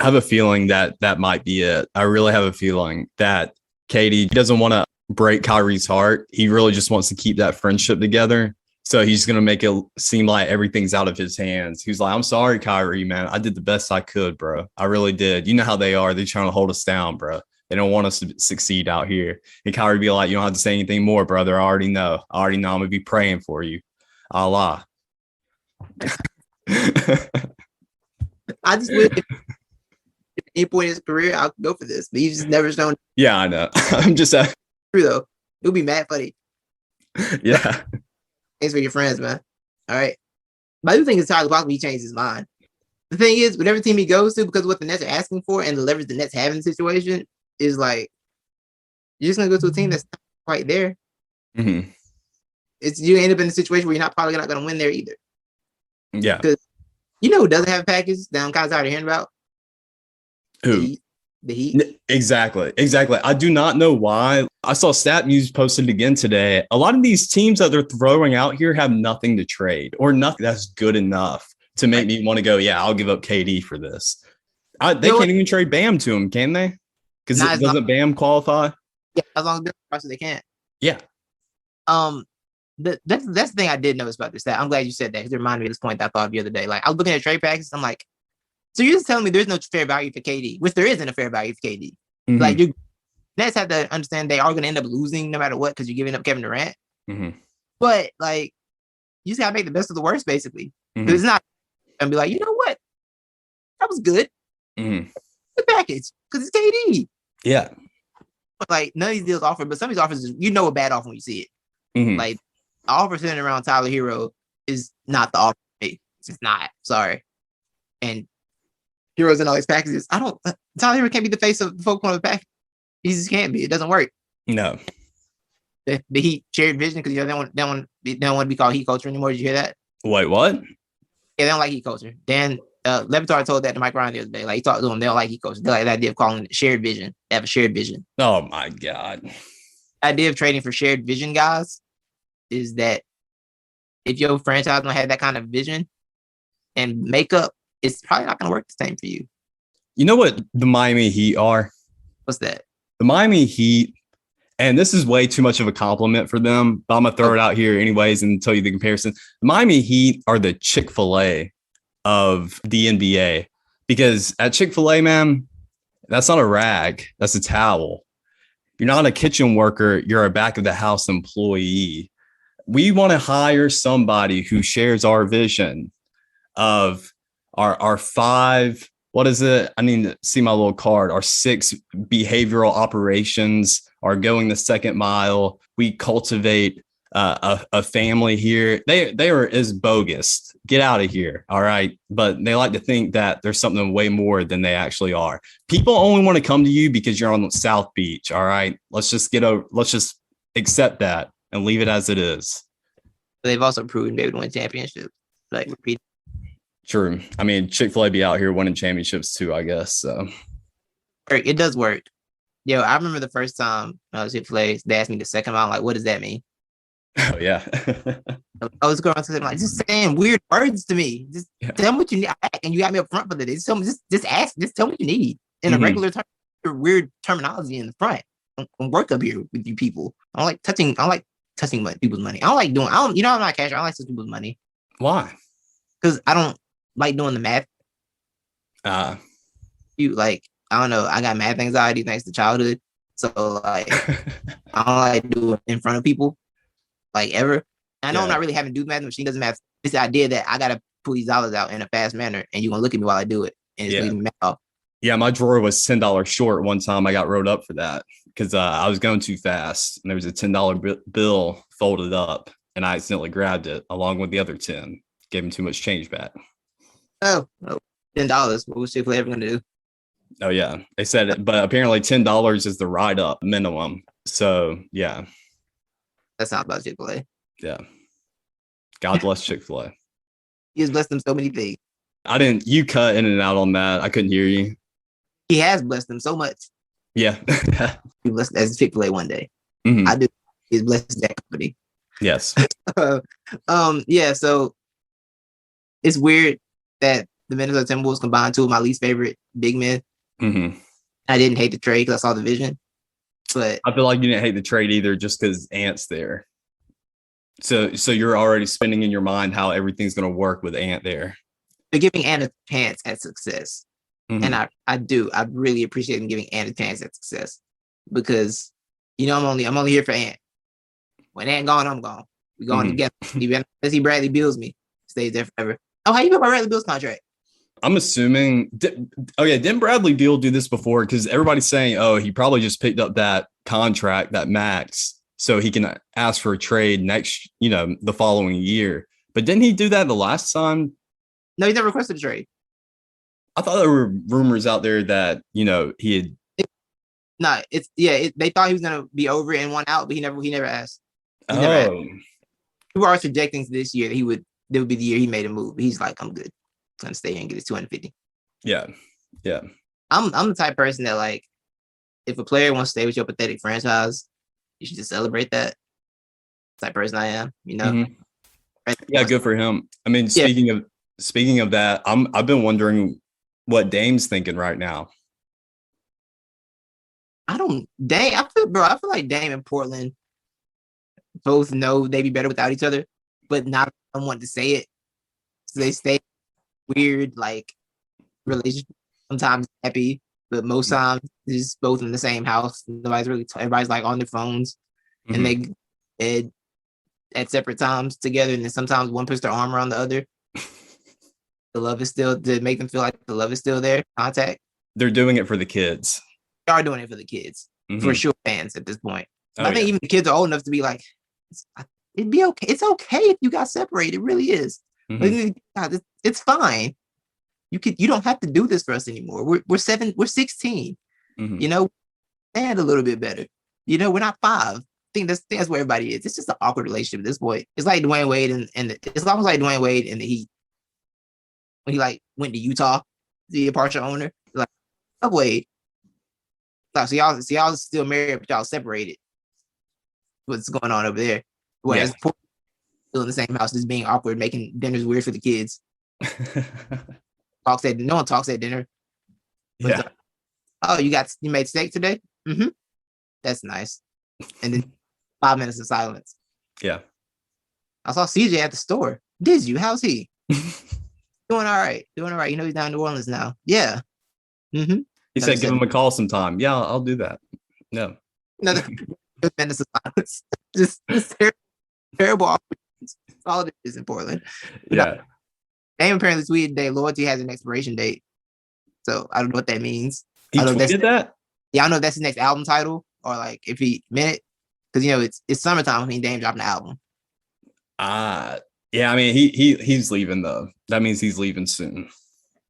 Speaker 4: I have a feeling that might be it. I really have a feeling that KD doesn't want to break Kyrie's heart. He really just wants to keep that friendship together. So he's going to make it seem like everything's out of his hands. He's like, I'm sorry, Kyrie, man. I did the best I could, bro. I really did. You know how they are. They're trying to hold us down, bro. They don't want us to succeed out here. And Kyrie be like, you don't have to say anything more, brother. I already know. I'm going to be praying for you. Allah.
Speaker 1: I just wish at any point in his career, I'll go for this. But he's just never shown.
Speaker 4: Yeah, I know. I'm just
Speaker 1: true, though. It'll be mad funny.
Speaker 4: Yeah.
Speaker 1: Thanks for your friends, man. All right. But I do think it's highly possible he changed his mind. The thing is, whatever team he goes to, because what the Nets are asking for and the leverage the Nets have in the situation is like, you're just going to go to a team that's not quite there.
Speaker 4: Mm-hmm.
Speaker 1: You end up in a situation where you're probably not going to win there either.
Speaker 4: Yeah.
Speaker 1: Because who doesn't have a package that I'm kind of tired of hearing about?
Speaker 4: Who?
Speaker 1: The Heat.
Speaker 4: Exactly. I do not know why. I saw StatMuse posted again today. A lot of these teams that they're throwing out here have nothing to trade or nothing that's good enough to make me want to go, yeah, I'll give up KD for this. They can't even trade Bam to him, can they? Because doesn't Bam qualify?
Speaker 1: Yeah, as long as they can't.
Speaker 4: Yeah.
Speaker 1: That's the thing I did notice about this. That I'm glad you said that because it reminded me of this point that I thought of the other day. Like I was looking at trade packages, I'm like, so you're just telling me there's no fair value for KD, which there isn't a fair value for KD. Mm-hmm. Like you Nets have to understand they are going to end up losing no matter what because you're giving up Kevin Durant.
Speaker 4: Mm-hmm.
Speaker 1: But like, you just gotta make the best of the worst, basically.
Speaker 4: Mm-hmm.
Speaker 1: It's not gonna be like, you know what, that was good.
Speaker 4: Mm-hmm.
Speaker 1: Good package because it's KD.
Speaker 4: Yeah.
Speaker 1: But like none of these deals offer, but some of these offers, a bad offer when you see it.
Speaker 4: Mm-hmm.
Speaker 1: Like the offer centered around Tyler Hero is not the offer for me. It's just not. Sorry. And Heroes in all these packages. Tyler Hero can't be the face of the folk on the package. He just can't be. It doesn't work.
Speaker 4: No.
Speaker 1: The Heat shared vision because they don't want to be called Heat culture anymore. Did you hear that?
Speaker 4: Wait, what?
Speaker 1: Yeah, they don't like Heat culture. Dan Levitar told that to Mike Ryan the other day. Like he talked to them, they don't like Heat culture. They like the idea of calling it shared vision. They have a shared vision.
Speaker 4: Oh my God.
Speaker 1: The idea of trading for shared vision, guys, is that if your franchise don't have that kind of vision and makeup, it's probably not going to work the same for you.
Speaker 4: You know what the Miami Heat are?
Speaker 1: What's that?
Speaker 4: The Miami Heat, and this is way too much of a compliment for them, but I'm going to throw it out here anyways and tell you the comparison. The Miami Heat are the Chick-fil-A of the NBA because at Chick-fil-A, man, that's not a rag. That's a towel. You're not a kitchen worker. You're a back of the house employee. We want to hire somebody who shares our vision of our 5, what is it? I need to see my little card. Our 6 behavioral operations are going the second mile. We cultivate a family here. They are as bogus. Get out of here. All right. But they like to think that there's something way more than they actually are. People only want to come to you because you're on South Beach. All right. Let's just accept that and leave it as it is.
Speaker 1: They've also proven they would win championships. Like repeat.
Speaker 4: True. I mean, Chick-fil-A be out here winning championships too, I guess. So
Speaker 1: It does work. Yo, I remember the first time I was Chick-fil-A, they asked me the second round, like, what does that mean?
Speaker 4: oh yeah.
Speaker 1: I was going to like just saying weird words to me. Just
Speaker 4: Yeah.
Speaker 1: tell me what you need, and you got me up front for the day. Just tell me, just ask, just tell me what you need in a
Speaker 4: Mhm.
Speaker 1: regular term. Weird terminology in the front. Don't work up here with you people. I don't like touching. I don't like touching people's money. I don't like doing. I don't. You know, I'm not a cashier. I don't like touching people's money
Speaker 4: Why?
Speaker 1: because I don't like doing the math.
Speaker 4: Uh
Speaker 1: You like, I don't know. I got math anxiety thanks to childhood, so like I don't like doing it in front of people, like ever. I know I'm
Speaker 4: Yeah.
Speaker 1: not really having to do math. The machine doesn't math. It's the idea that I gotta pull these dollars out in a fast manner, and you're gonna look at me while I do it, and it's
Speaker 4: Yeah.
Speaker 1: leaving me off.
Speaker 4: Yeah, my drawer was $10 short one time. I got wrote up for that because I was going too fast, and there was a $10 bill folded up, and I accidentally grabbed it along with the other 10. Gave him too much change back.
Speaker 1: Oh, $10. What was Chick-fil-A ever gonna do?
Speaker 4: Oh yeah, they said it, but apparently $10 is the write up minimum. So yeah,
Speaker 1: That's not about Chick-fil-A.
Speaker 4: yeah. God bless Chick-fil-A.
Speaker 1: He has blessed them so many things.
Speaker 4: I didn't. You cut in and out on that. I couldn't hear you.
Speaker 1: He has blessed them so much.
Speaker 4: Yeah.
Speaker 1: He blessed as Chick-fil-A one day.
Speaker 4: Mhm.
Speaker 1: I do. He's blessed that company.
Speaker 4: Yes.
Speaker 1: Yeah. So it's weird that the Minnesota Timberwolves combined two of my least favorite big men.
Speaker 4: hmm
Speaker 1: I didn't hate the trade because I saw the vision, but
Speaker 4: I feel like you didn't hate the trade either, just because Ant's there. So you're already spinning in your mind how everything's going to work with Ant there.
Speaker 1: they're giving Ant a chance at success.
Speaker 4: Mhm.
Speaker 1: And I really appreciate them giving Ant a chance at success because, you know, I'm only here for Ant. When Ant gone, I'm gone. We going
Speaker 4: Mhm.
Speaker 1: together. Even unless he Bradley Bills me, stays there forever. Oh, how you feel about Bradley Bills contract?
Speaker 4: I'm assuming. Didn't Bradley Beal do this before? Because everybody's saying, oh, he probably just picked up that contract, that max, so he can ask for a trade next, the following year. But didn't he do that the last time?
Speaker 1: No, he never requested a trade.
Speaker 4: I thought there were rumors out there that he had.
Speaker 1: No, they thought he was gonna be over and one out, but he never asked. He never asked.
Speaker 4: Oh,
Speaker 1: People are projecting this year that that would be the year he made a move. He's like, I'm good. I'm gonna stay here and get his 250.
Speaker 4: yeah.
Speaker 1: I'm the type of person that, like, if a player wants to stay with your pathetic franchise, you should just celebrate that. Type of person I am,
Speaker 4: Mhm. Yeah, good for him. I mean,
Speaker 1: Yeah.
Speaker 4: speaking of that, I've been wondering what Dame's thinking right now.
Speaker 1: I feel like Dame and Portland both know they'd be better without each other, but not someone to say it. So they stay weird, like, relationship. Sometimes happy, but most times it's just both in the same house. Everybody's like on their phones, and they bed at separate times together, and then sometimes one puts their arm around the other. The love is still to make them feel like the love is still there. Contact.
Speaker 4: They're doing it for the kids.
Speaker 1: They are doing it for the kids, for
Speaker 4: Mhm.
Speaker 1: sure. Fans at this point.
Speaker 4: Oh,
Speaker 1: I think
Speaker 4: yeah.
Speaker 1: even the kids are old enough to be like, it'd be okay. It's okay if you got separated. It really is.
Speaker 4: Mhm.
Speaker 1: God, it's fine. You don't have to do this for us anymore. We're 16.
Speaker 4: Mhm.
Speaker 1: And a little bit better. We're not 5. I think that's where everybody is. It's just an awkward relationship at this point. It's like Dwayne Wade and it's almost like Dwayne Wade and the Heat when he like went to Utah to be a partial owner. Like, oh, Wade. So y'all still married, but y'all separated. What's going on over there? Whereas
Speaker 4: Yeah.
Speaker 1: still in the same house, just being awkward, making dinners weird for the kids. No one talks at dinner. But
Speaker 4: Yeah.
Speaker 1: oh, you made steak today? Mm-hmm. That's nice. And then 5 minutes of silence.
Speaker 4: Yeah.
Speaker 1: I saw CJ at the store. Did you? How's he? Doing all right. He's down in New Orleans now. Yeah. Mm-hmm.
Speaker 4: He said, give him a call sometime. Yeah, I'll do that. No.
Speaker 1: Another minutes of silence. just terrible opportunities. That's all it is in Portland.
Speaker 4: Yeah.
Speaker 1: Dame apparently tweeted today, loyalty has an expiration date. So I don't know what that means.
Speaker 4: He
Speaker 1: I don't know if
Speaker 4: tweeted that?
Speaker 1: Yeah, I don't know if that's his next album title or like if he meant it. Because it's summertime when Dame dropping the album.
Speaker 4: Yeah, I mean he's leaving though. That means he's leaving soon.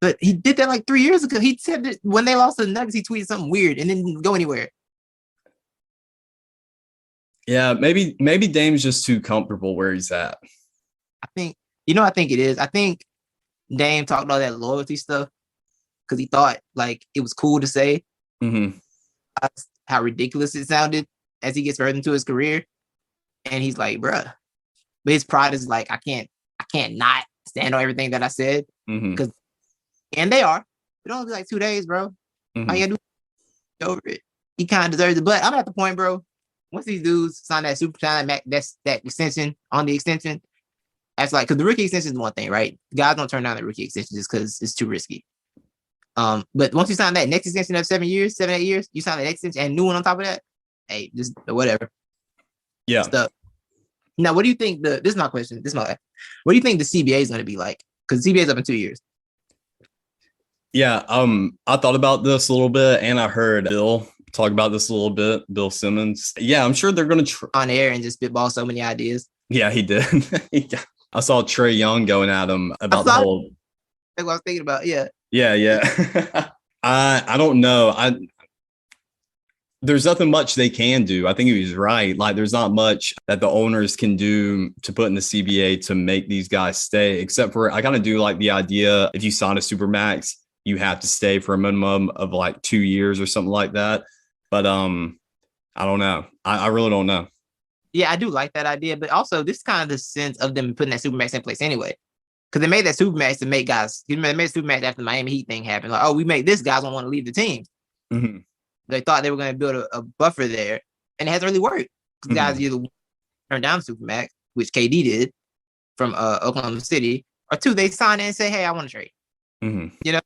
Speaker 1: But he did that like 3 years ago. He said that when they lost to the Nuggets, he tweeted something weird and didn't go anywhere.
Speaker 4: Yeah, maybe Dame's just too comfortable where he's at.
Speaker 1: I think it is. I think Dame talked all that loyalty stuff because he thought like it was cool to say how ridiculous it sounded as he gets further into his career. And he's like, bruh. But his pride is like, I can't not stand on everything that I said. Because and they are. It only be like 2 days, bro. All you gotta do over it. He kind of deserves it. But I'm at the point, bro. Once these dudes sign that super sign that's that extension on the extension, that's like because the rookie extension is one thing, right? Guys don't turn down the rookie extension just because it's too risky. But once you sign that next extension of 7 years, 7, 8 years, you sign the next extension and new one on top of that. Hey, just whatever.
Speaker 4: Yeah.
Speaker 1: Stuff. Now, what do you think this is my question. What do you think the CBA is going to be like? Because the CBA is up in 2 years.
Speaker 4: Yeah. I thought about this a little bit, and I heard Bill talk about this a little bit. Bill Simmons. Yeah, I'm sure they're going to
Speaker 1: on air and just spitball so many ideas.
Speaker 4: Yeah, he did. I saw Trae Young going at him about the whole.
Speaker 1: That's what I was thinking about. Yeah.
Speaker 4: Yeah. I don't know. There's nothing much they can do. I think he was right. Like, there's not much that the owners can do to put in the CBA to make these guys stay, except for I kind of do like the idea if you sign a Supermax, you have to stay for a minimum of like 2 years or something like that. But I don't know. I really don't know.
Speaker 1: Yeah, I do like that idea. But also, this is kind of the sense of them putting that Supermax in place anyway. Because they made that Supermax to make guys, they made Supermax after the Miami Heat thing happened. Like, oh, we made this, guys don't want to leave the team. They thought they were going to build a buffer there, and it hasn't really worked. Guys either turn down Supermax, which KD did from Oklahoma City, or two, they sign in and say, hey, I want to trade. You know?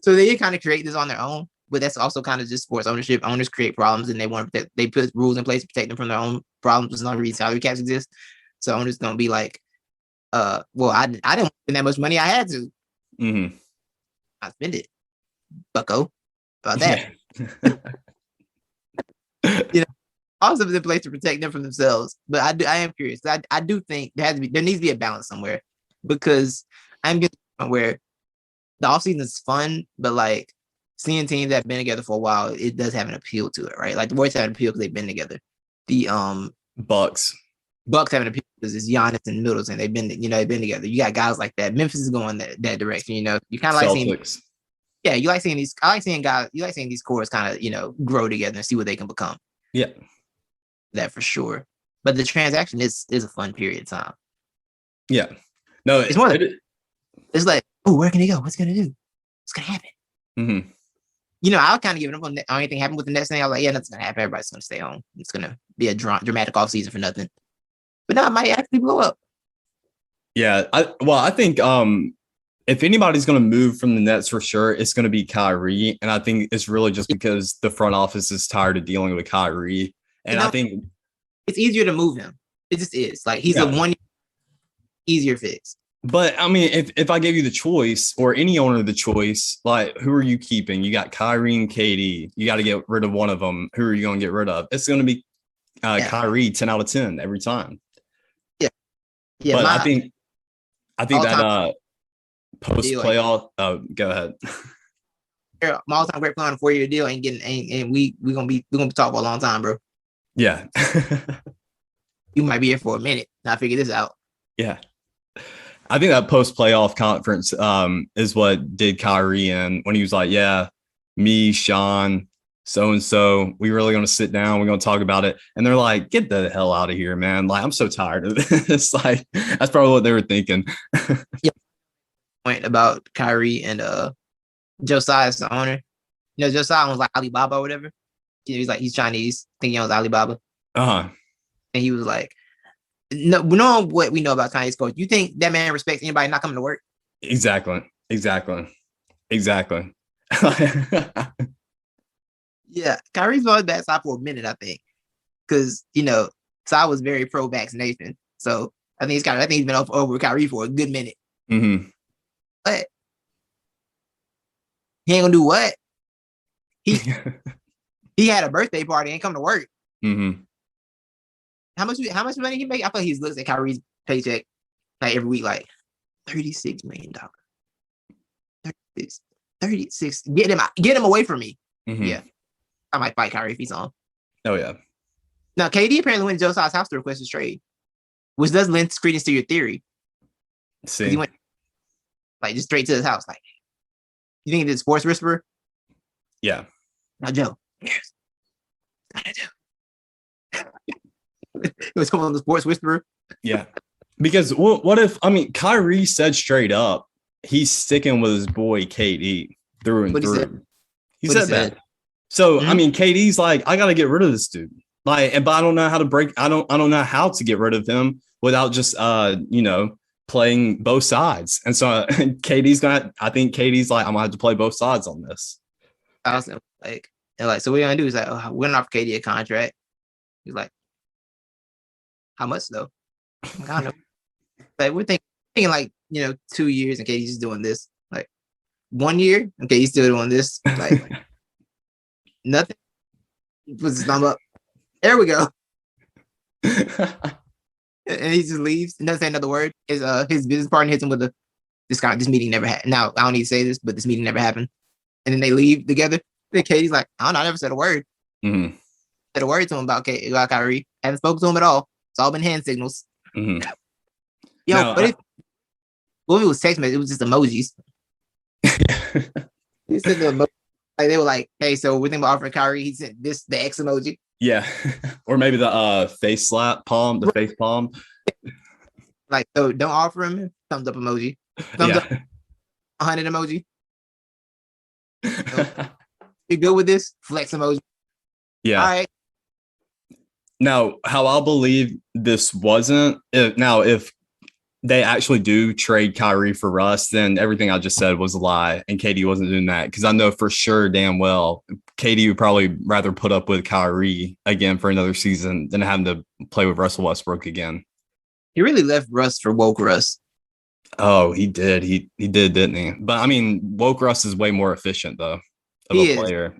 Speaker 1: So they kind of create this on their own, but that's also kind of just sports ownership. Owners create problems, and they put rules in place to protect them from their own problems. There's no reason salary caps exist. So owners don't be like, well, I didn't spend that much money. I had to. I spend it. Bucko. About that. Also in place to protect them from themselves. But I am curious. I do think there needs to be a balance somewhere, because I'm getting where the offseason is fun, but like seeing teams that have been together for a while, it does have an appeal to it, right? Like the Warriors have an appeal because they've been together. The
Speaker 4: Bucks
Speaker 1: have an appeal because it's Giannis and Middleton. They've been together. You got guys like that. Memphis is going that direction. You kind of like seeing. Yeah, you like seeing these. I like seeing guys. You like seeing these cores kind of grow together and see what they can become.
Speaker 4: Yeah,
Speaker 1: that for sure. But the transaction is a fun period of time.
Speaker 4: Yeah, no,
Speaker 1: it's more. It's like, oh, where can he go? What's gonna do? What's gonna happen? I was kind of giving up on anything happened with the Nets thing. I was like, yeah, nothing's gonna happen. Everybody's gonna stay home. It's gonna be a dramatic off season for nothing. But now it might actually blow up.
Speaker 4: Yeah, I think if anybody's going to move from the Nets for sure, it's going to be Kyrie. And I think it's really just because the front office is tired of dealing with Kyrie. And I think
Speaker 1: it's easier to move him. It just is. Like, he's a 1 year easier fix.
Speaker 4: But I mean, if I gave you the choice, or any owner the choice, like, who are you keeping? You got Kyrie and KD. You got to get rid of one of them. Who are you going to get rid of? It's going to be Kyrie 10 out of 10 every time. Yeah. But I think that post playoff. Go ahead.
Speaker 1: My all-time great player on a 4-year deal ain't getting, and we're gonna be talking for a long time, bro.
Speaker 4: Yeah.
Speaker 1: You might be here for a minute. Now figure this out.
Speaker 4: Yeah. I think that post playoff conference is what did Kyrie in, when he was like, yeah, me, Sean, so-and-so, we really going to sit down. We're going to talk about it. And they're like, get the hell out of here, man. Like, I'm so tired of this. Like, that's probably what they were thinking.
Speaker 1: Yeah. Point about Kyrie and Josiah is the owner. Josiah was like Alibaba or whatever. He's like, he's Chinese, thinking he owns Alibaba. And he was like, no, we know what we know about Chinese coach. You think that man respects anybody not coming to work?
Speaker 4: Exactly.
Speaker 1: Yeah, Kyrie's on his bad side for a minute, I think, because Sai was very pro vaccination, so I think he's been over Kyrie for a good minute. But he ain't gonna do what? He had a birthday party, ain't come to work. How much money he make? I thought he looks at Kyrie's paycheck like every week, like $36 million. 36. Get him away from me. Yeah. I might fight Kyrie if he's on.
Speaker 4: Oh, yeah.
Speaker 1: Now, KD apparently went to Josiah's house to request his trade, which does lend credence to your theory.
Speaker 4: See.
Speaker 1: like just straight to his house. Like, you think it's sports whisperer?
Speaker 4: Yeah.
Speaker 1: Now, Joe, here's what I do. It was calling the sports whisperer.
Speaker 4: Yeah. Because what if, I mean, Kyrie said straight up, he's sticking with his boy KD through and through. He said that. So, I mean, KD's like, I got to get rid of this dude. Like, but I don't know how to break. I don't know how to get rid of him without just, playing both sides. And so I think KD's like, I'm gonna have to play both sides on this.
Speaker 1: I was like, so what you gonna do? He's like, oh, we're gonna offer KD a contract. He's like, how much though? Like, I don't know. Like, we're thinking like, 2 years, and KD's just doing this. Like 1 year, okay, he's still doing this. Like nothing. Puts his thumb up. There we go. And he just leaves and doesn't say another word. His business partner hits him with this meeting never happened. Now, I don't need to say this, but this meeting never happened. And then they leave together. Then Katie's like, I don't know, I never said a word.
Speaker 4: Mm-hmm.
Speaker 1: Said a word to him about Kyrie. Haven't spoken to him at all. It's all been hand signals.
Speaker 4: Mm-hmm.
Speaker 1: Yo,
Speaker 4: now,
Speaker 1: but if it was text message, it was just emojis. He sent the emoji. Like, they were like, hey, so we're thinking about offering Kyrie. He sent the X emoji.
Speaker 4: Yeah. Or maybe the face slap palm, the face palm.
Speaker 1: Like, so don't offer him. Thumbs up emoji. Thumbs up 100 emoji. So, you good with this? Flex emoji.
Speaker 4: Yeah.
Speaker 1: All right.
Speaker 4: Now, how I'll believe this wasn't, if they actually do trade Kyrie for Russ, then everything I just said was a lie, and KD wasn't doing that, because I know for sure damn well KD would probably rather put up with Kyrie again for another season than having to play with Russell Westbrook again.
Speaker 1: He really left Russ for woke Russ.
Speaker 4: Oh, he did. He did, didn't he? But I mean, woke Russ is way more efficient though of a player.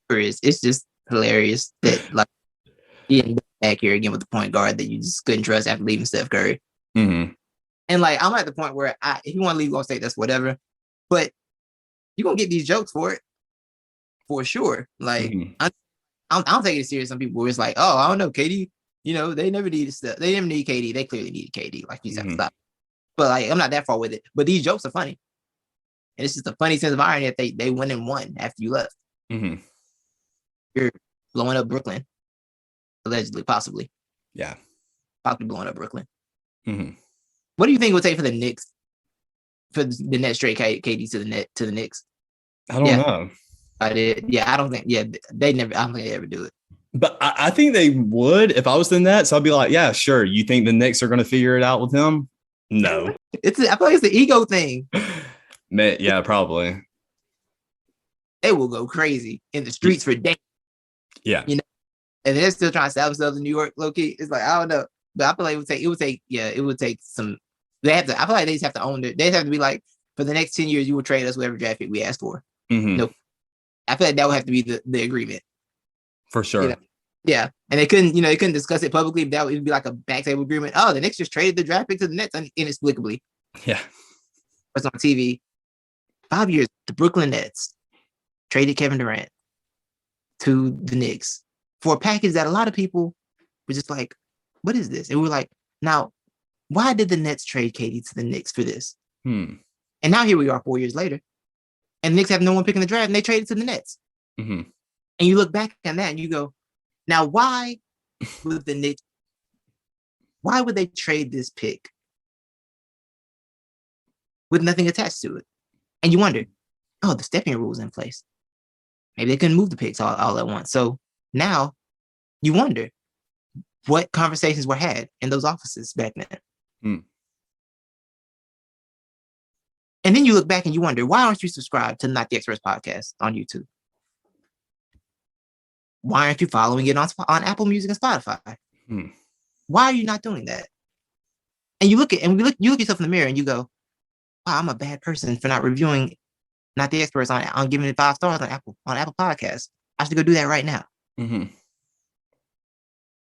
Speaker 1: It's just hilarious that like he ended back here again with the point guard that you just couldn't trust after leaving Steph Curry.
Speaker 4: Mm-hmm.
Speaker 1: And like, I'm at the point where if you want to leave Golden State, that's whatever. But you're gonna get these jokes for it, for sure. Like, I'm taking it serious. Some people were just like, oh, I don't know, KD. They never needed stuff. They never need KD. They clearly needed KD. Like, you just have to stop. But like, I'm not that far with it. But these jokes are funny, and it's just a funny sense of irony that they went and won after you left.
Speaker 4: Mm-hmm.
Speaker 1: You're blowing up Brooklyn, allegedly, possibly.
Speaker 4: Yeah,
Speaker 1: possibly blowing up Brooklyn.
Speaker 4: Mm-hmm.
Speaker 1: What do you think it would take for the Knicks, for the Nets trade KD to the Knicks?
Speaker 4: I don't know.
Speaker 1: I did. Yeah, I don't think. Yeah, they never. I don't think they ever do it.
Speaker 4: But I think they would if I was the Nets. I'd be like, yeah, sure. You think the Knicks are going to figure it out with him? No.
Speaker 1: I feel like it's the ego thing.
Speaker 4: Yeah, probably.
Speaker 1: They will go crazy in the streets for days.
Speaker 4: Yeah.
Speaker 1: And they're still trying to sell themselves in New York, low key. It's like, I don't know. But I feel like it would take some. I feel like they just have to own it. They just have to be like, for the next 10 years, you will trade us whatever draft pick we asked for.
Speaker 4: Mm-hmm.
Speaker 1: Nope. I feel like that would have to be the agreement.
Speaker 4: For sure.
Speaker 1: Yeah. And they couldn't discuss it publicly, but that would be like a back table agreement. Oh, the Knicks just traded the draft pick to the Nets inexplicably.
Speaker 4: Yeah.
Speaker 1: It's on TV. 5 years, the Brooklyn Nets traded Kevin Durant to the Knicks for a package that a lot of people were just like, what is this? And we were like, now, why did the Nets trade KD to the Knicks for this? And now here we are 4 years later, and the Knicks have no one picking the draft, and they traded to the Nets.
Speaker 4: Mm-hmm.
Speaker 1: And you look back on that and you go, now why would the Knicks, why would they trade this pick with nothing attached to it? And you wonder, oh, the stepping rules in place. Maybe they couldn't move the picks all at once. So now you wonder what conversations were had in those offices back then. And then you look back and you wonder, why aren't you subscribed to Not the Experts podcast on YouTube? Why aren't you following it on Apple Music and Spotify? Why are you not doing that? And you look yourself in the mirror and you go, wow, I'm a bad person for not reviewing Not the Experts on giving it 5 stars on Apple Podcasts. I should go do that right now.